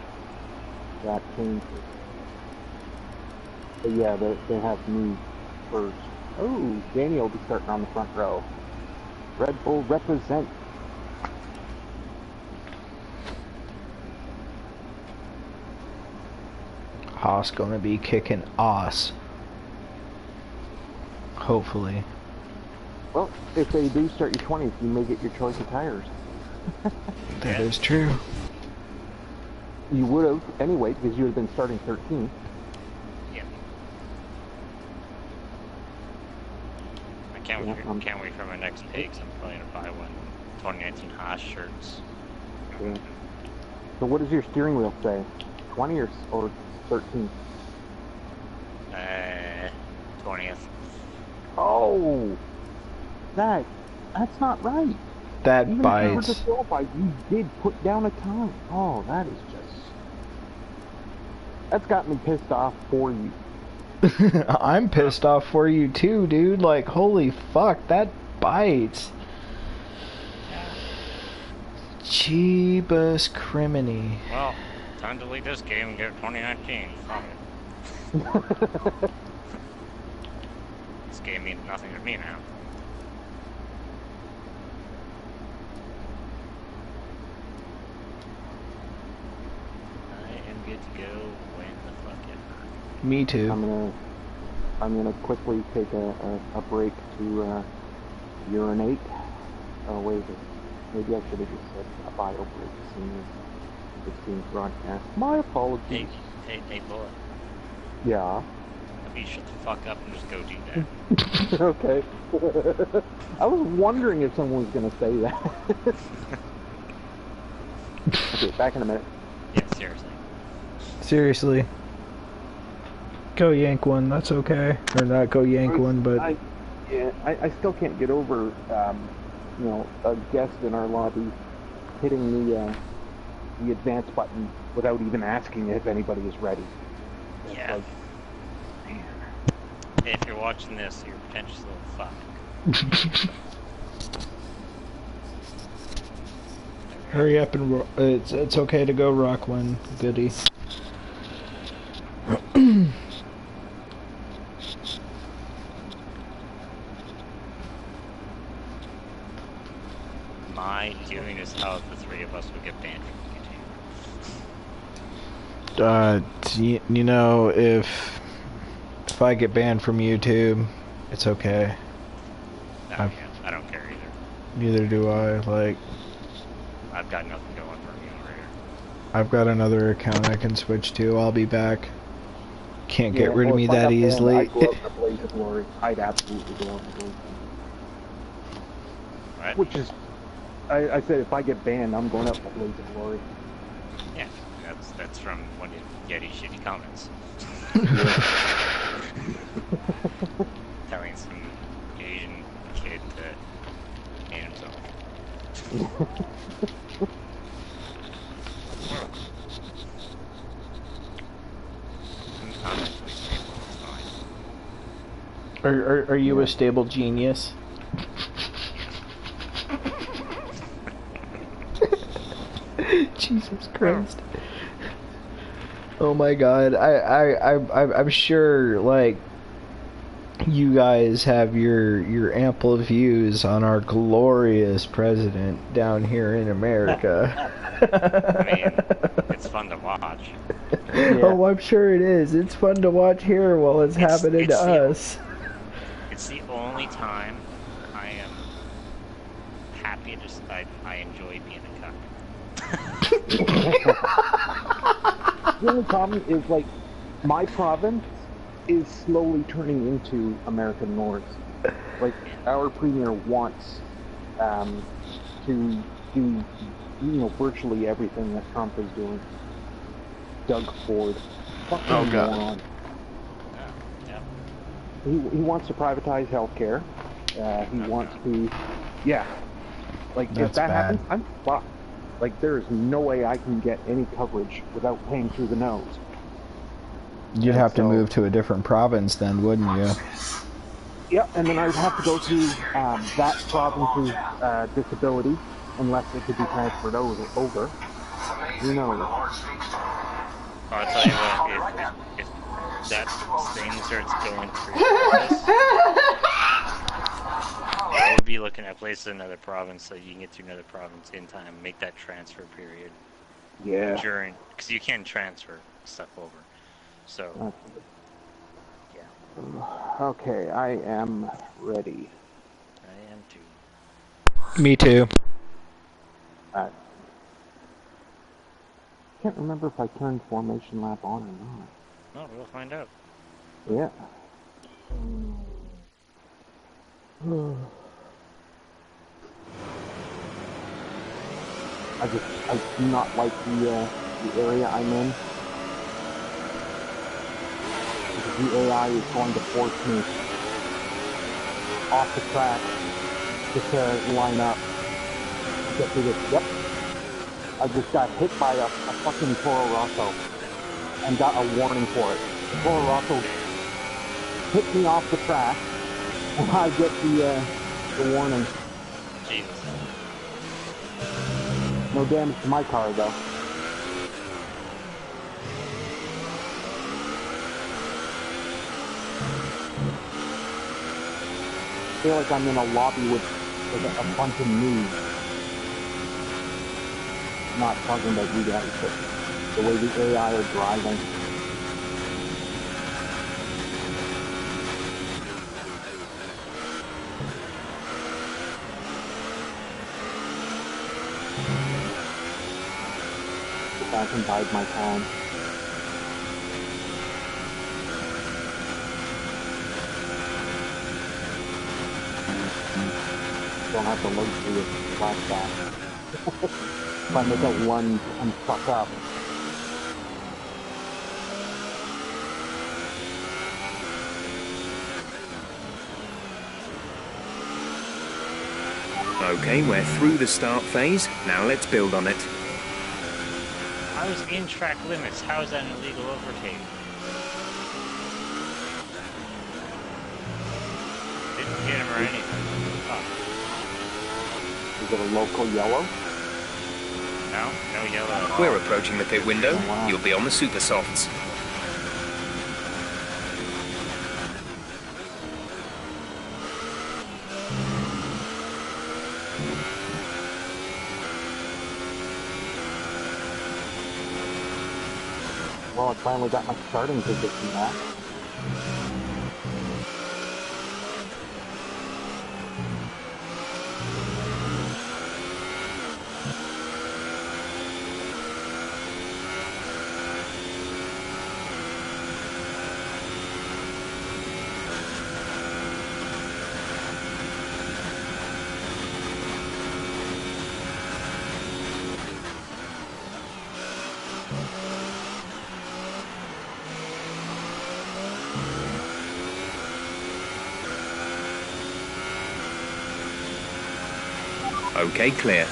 that changes. But yeah, they have me first. Oh, Daniel will be starting on the front row. Red Bull represent. Haas gonna be kicking ass. Hopefully. Well, if they do start your 20th, you may get your choice of tires. That is true. You would have anyway, because you would have been starting 13th. Yeah. I can't wait for my next pay, because I'm probably going to buy one 2019 Haas shirts. Yeah. So what does your steering wheel say? 20 or 13? 20th. Oh! That's not right. That Even bites. if you were disqualified, you did put down a time. Oh, that is just... That's got me pissed off for you. I'm pissed off for you too, dude. Like, holy fuck, that bites. Jeebus criminy. Well, time to leave this game and get 2019. Fuck it. This game means nothing to me now. Good to go when the fuck ever. Me too. I'm gonna quickly take a break to urinate. Oh wait, maybe I should have just said a bio break as soon as it's being broadcast. My apologies. Hey, boy. Yeah. Let me shut the fuck up and just go do that. Okay. I was wondering if someone was gonna say that. Okay, back in a minute. Yeah, seriously. Seriously. Go yank one, that's okay. Or not go yank one, but... I still can't get over, you know, a guest in our lobby hitting the advance button without even asking if anybody is ready. Yeah. Like, man. Hey, if you're watching this, you're a pretentious little fuck. Hurry up and... It's okay to go rock one, goodie. My doing is how the three of us would get banned from YouTube. You know, if I get banned from YouTube, it's okay. No, yeah, I don't care either. Neither do I. Like, I've got nothing going for me over here. I've got another account I can switch to. I'll be back. Can't get rid of me that easily. I'd go out in a blaze of glory. I'd absolutely go out in a blaze of glory. What? Which is, I said if I get banned, I'm going up in a blaze of glory. Yeah, that's from one of Yeti's shitty comments. Telling some Asian kid to hate himself. I'm actually stable, it's fine. Are you a stable genius? Jesus Christ. Oh my god, I'm sure, like, you guys have your ample views on our glorious president down here in America. I mean, it's fun to watch. Yeah. Oh, I'm sure it is. It's fun to watch here while it's happening to us. It's the only time I am happy to. I enjoy being a cuck. The only problem is, like, my province is slowly turning into American North. Like, our premier wants to do, virtually everything that Trump is doing. Doug Ford. Fucking moron. Yeah. He wants to privatize healthcare. He wants to, like, That's if that bad. happens, I'm fucked. Like, there is no way I can get any coverage without paying through the nose. You'd have to move to a different province then, wouldn't you? Yeah, and then I would have to go through that province's disability, unless it could be transferred over. Who knows? I'll tell you what, if that thing starts going through this, I would be looking at places in another province so you can get to another province in time, make that transfer period. Yeah. Because you can transfer stuff over. So, yeah. Okay, I am ready. I am too. Me too. Can't remember if I turned formation lap on or not. No, we'll find out. Yeah. I do not like the area I'm in. Because the AI is going to force me off the track just to line up to get through this. Yep. I just got hit by a fucking Toro Rosso and got a warning for it. The Toro Rosso hit me off the track and I get the warning. Jesus. No damage to my car though. I feel like I'm in a lobby with a bunch of noobs. Not talking about you guys, but the way the AI are driving. If I can bide my time. Don't have the luxury of flashback. If I make a lunge and fuck up. Okay, we're through the start phase. Now let's build on it. I was in track limits. How is that an illegal overtake? Didn't hit him or anything. Oh. Is it a local yellow? No yellow at all. We're approaching the pit window. Oh, wow. You'll be on the super softs. Well, I finally got my starting position back. Okay, clear.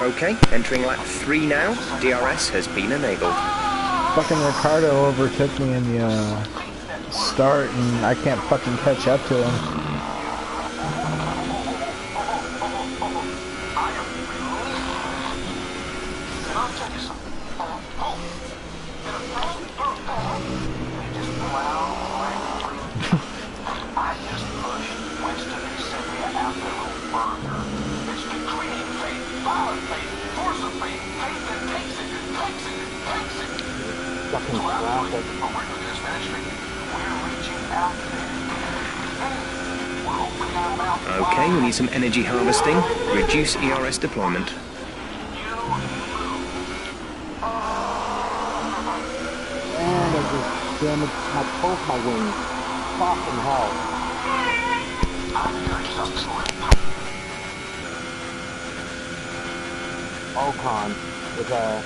Okay, entering lap 3 now. DRS has been enabled. Fucking Ricardo overtook me in the start, and I can't fucking catch up to him. Fucking traffic. Okay, we need some energy harvesting. Reduce ERS deployment. And I just damaged both my wings. Fucking hell. Ocon with a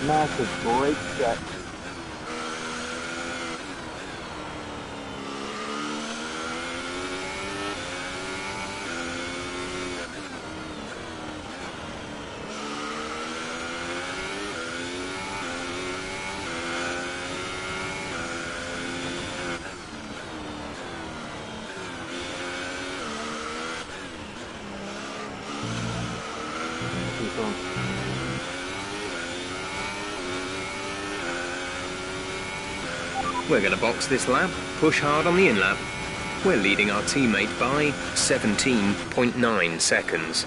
massive brake set. We're going to box this lap, push hard on the in-lap. We're leading our teammate by 17.9 seconds.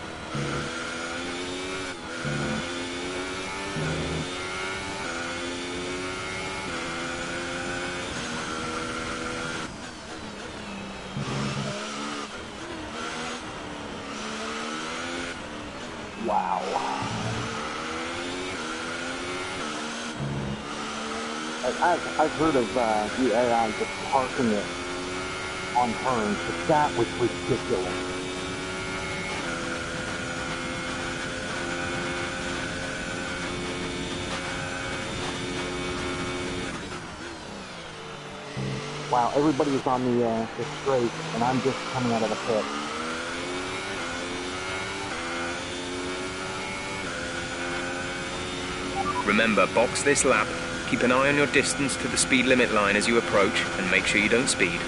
Wow. I've heard of the AI just parking it on turns, but that was ridiculous. Wow, everybody's on the straight, and I'm just coming out of the pit. Remember, box this lap. Keep an eye on your distance to the speed limit line as you approach, and make sure you don't speed.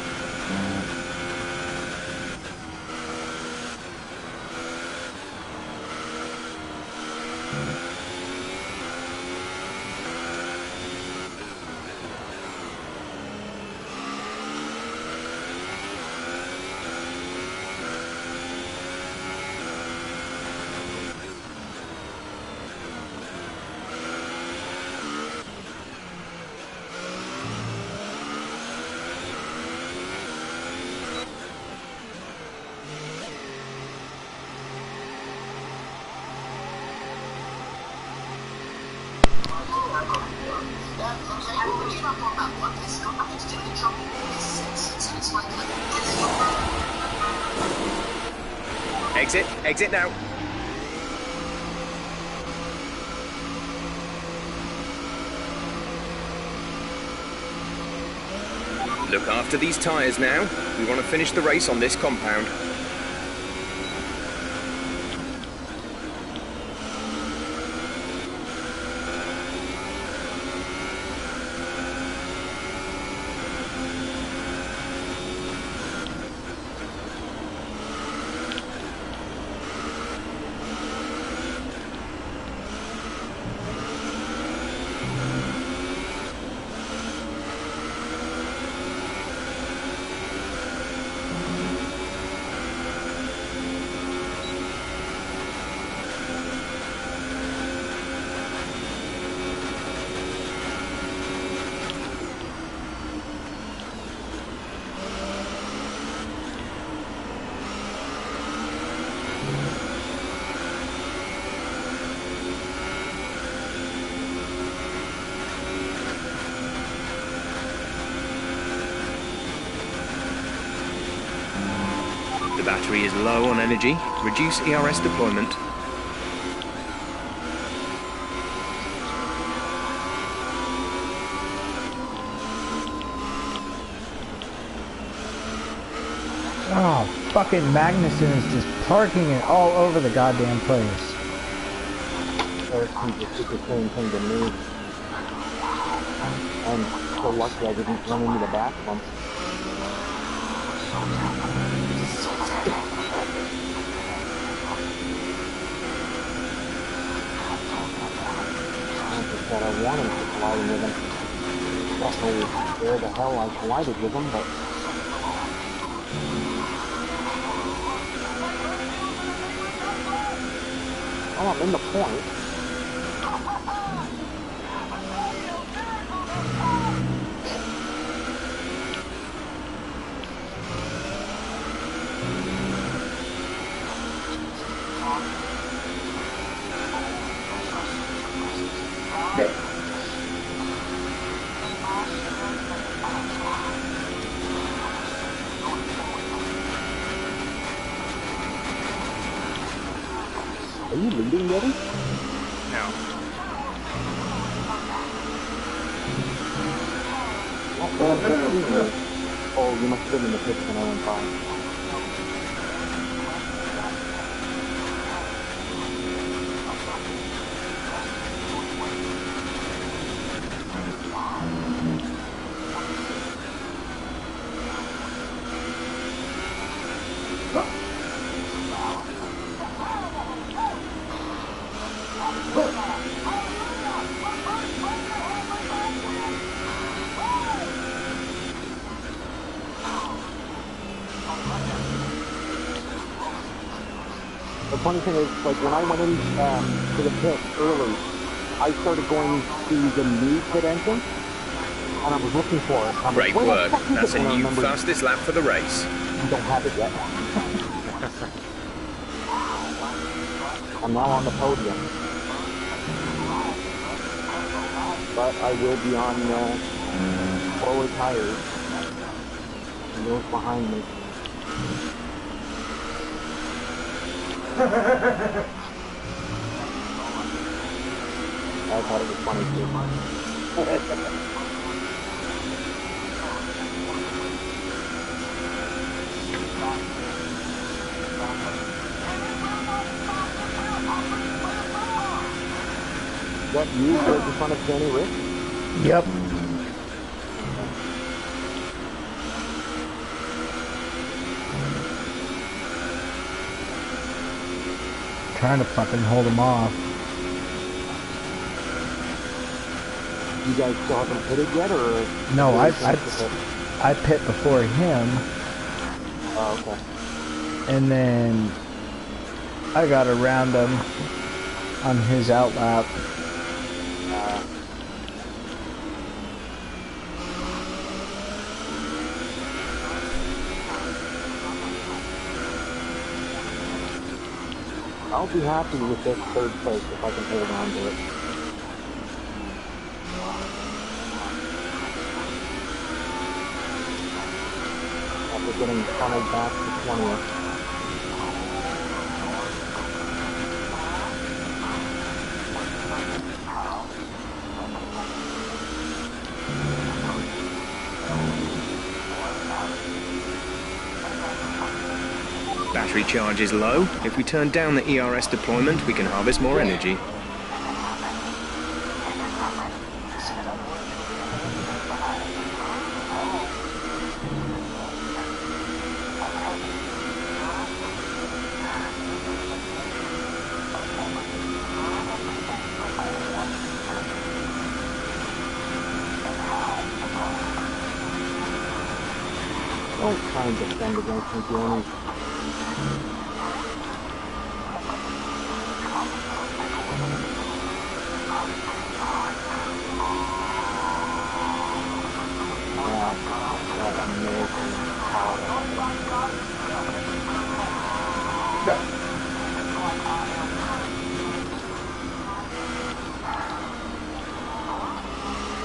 Exit now. Look after these tyres now. We want to finish the race on this compound. The battery is low on energy. Reduce ERS deployment. Oh, fucking Magnuson is just parking it all over the goddamn place. Eric just did the same thing to me. I'm so lucky I didn't run into the back of him. Like I said, I wanted to collide with him. I don't know where the hell I collided with him, but... Oh, I'm in the point. Are you leading, Yeti? No. Oh, you must have been in the pits when I went by. The funny thing is, like, when I went in to the pit early, I started going to the new pit entrance, and I was looking for it. I'm Great like, work. where the fuck is That's it? a And I new remembered, fastest lap for the race. you don't have it yet. I'm now on the podium. But I will be on slower tires. And those behind me. I thought it was funny too. Is that you right in front of Danny Rick? Yep. Trying to fucking hold him off. You guys still haven't pitted yet, or? No, I pit before him, Oh, okay. and then I got around him on his outlap. I'll be happy with this third place if I can hold on to it. After getting funneled back to 20th. Battery charge is low. If we turn down the ERS deployment, we can harvest more energy. Don't try and defend against me, Danny.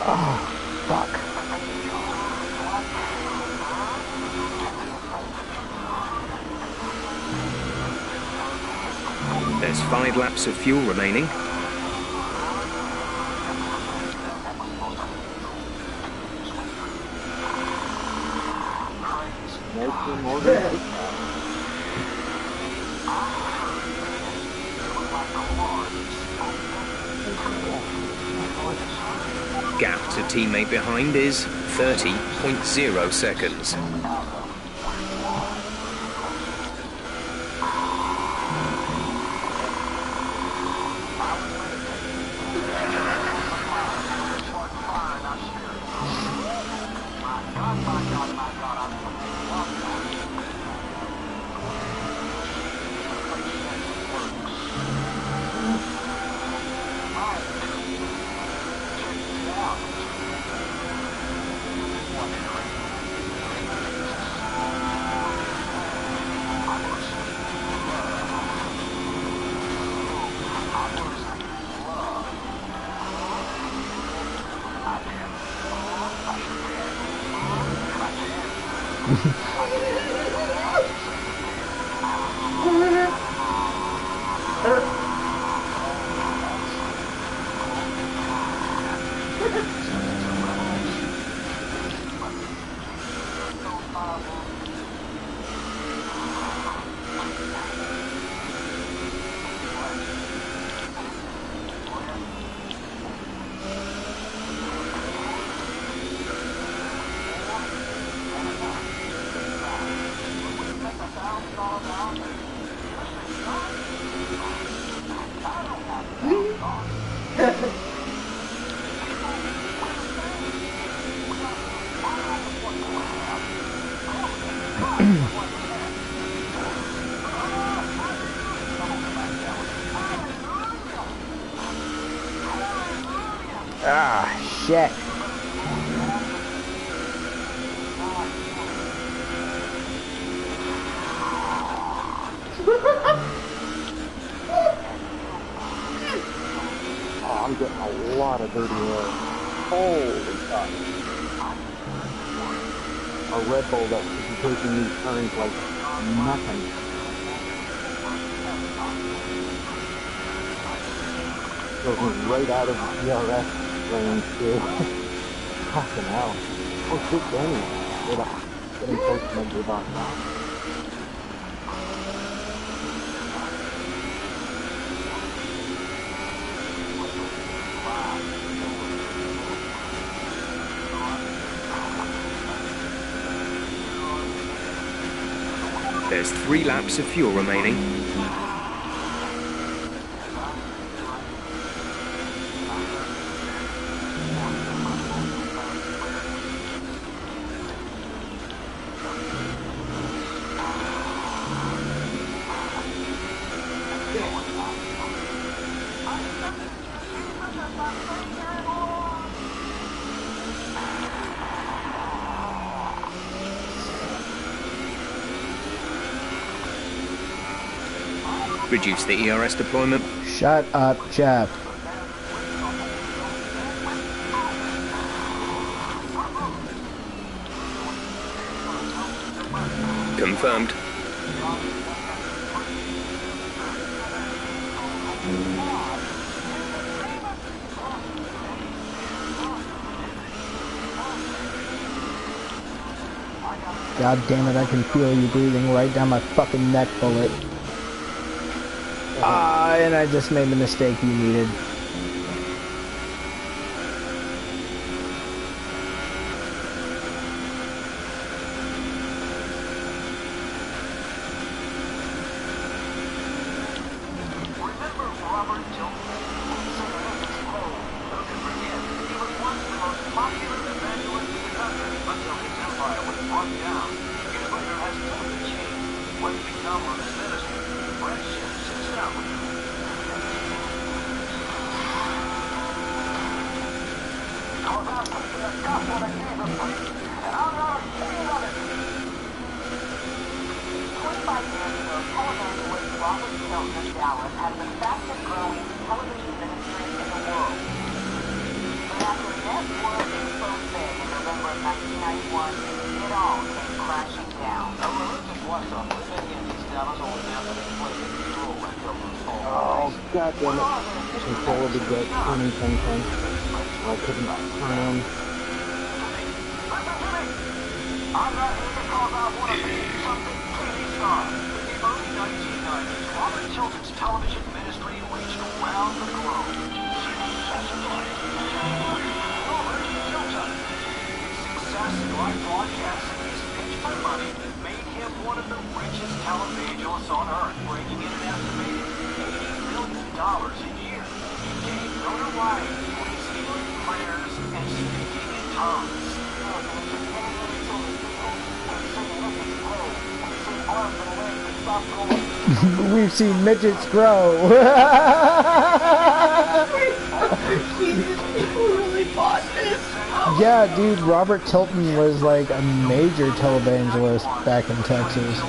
Oh, fuck. There's 5 laps of fuel remaining. teammate behind is 30.0 seconds. Ah, shit. Oh, I'm getting a lot of dirty air. Holy fuck. A Red Bull that should be taking these turns like nothing. Goes right out of the DRS range too. Fucking hell. Oh shit, Danny. Getting close to my gearbox now. There's 3 laps of fuel remaining. Reduce the ERS deployment. Shut up, Jeff. Confirmed. God damn it, I can feel you breathing right down my fucking neck, Bullet. Ah, and I just made the mistake you needed. Oh, god damn it. Controller did get turning thing. I couldn't turn in. I'm not here to cause I want to be something TV star. In the early 1990s, Robert Children's television ministry reached around the globe. Robert Children's We've seen midgets grow. Jesus, people really bought this. Yeah, dude, Robert Tilton was like a major televangelist back in Texas.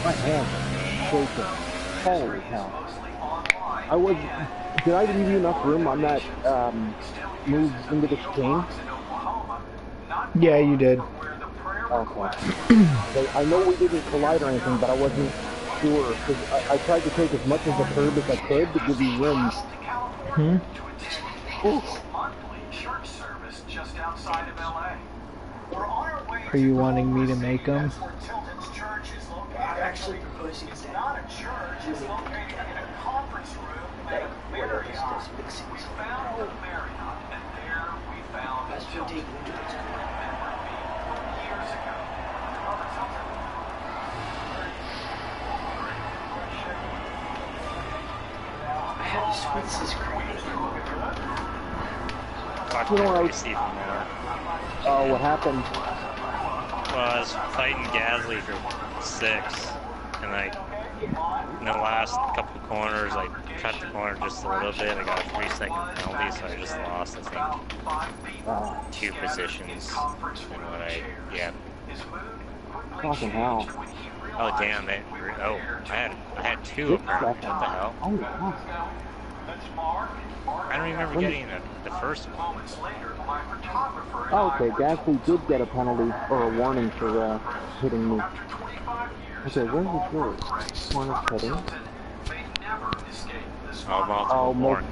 My hands shaking. Holy hell. Did I leave you enough room on that move into the chain? Yeah, you did. Okay. I know we didn't collide or anything, but I wasn't sure, because I tried to take as much of the curb as I could to give you room. Hmm? Are you wanting me to make them? I'm actually proposing that. Where is this mixing? That's been taken into this. I had to switch this credit. You know what I was... Oh, what happened? Well, I was fighting Gasly for 6, and in the last couple of corners, I cut the corner just a little bit. I got a 3-second penalty, so I just lost, I think, 2 positions. And what Fucking hell. Oh damn! I had 2 apparently. What the hell? Holy hell. I don't remember getting the first one. Oh, okay, Gasly did get a penalty or a warning for hitting me. Okay, where's the yours? Corner cutting. Oh, multiple warning.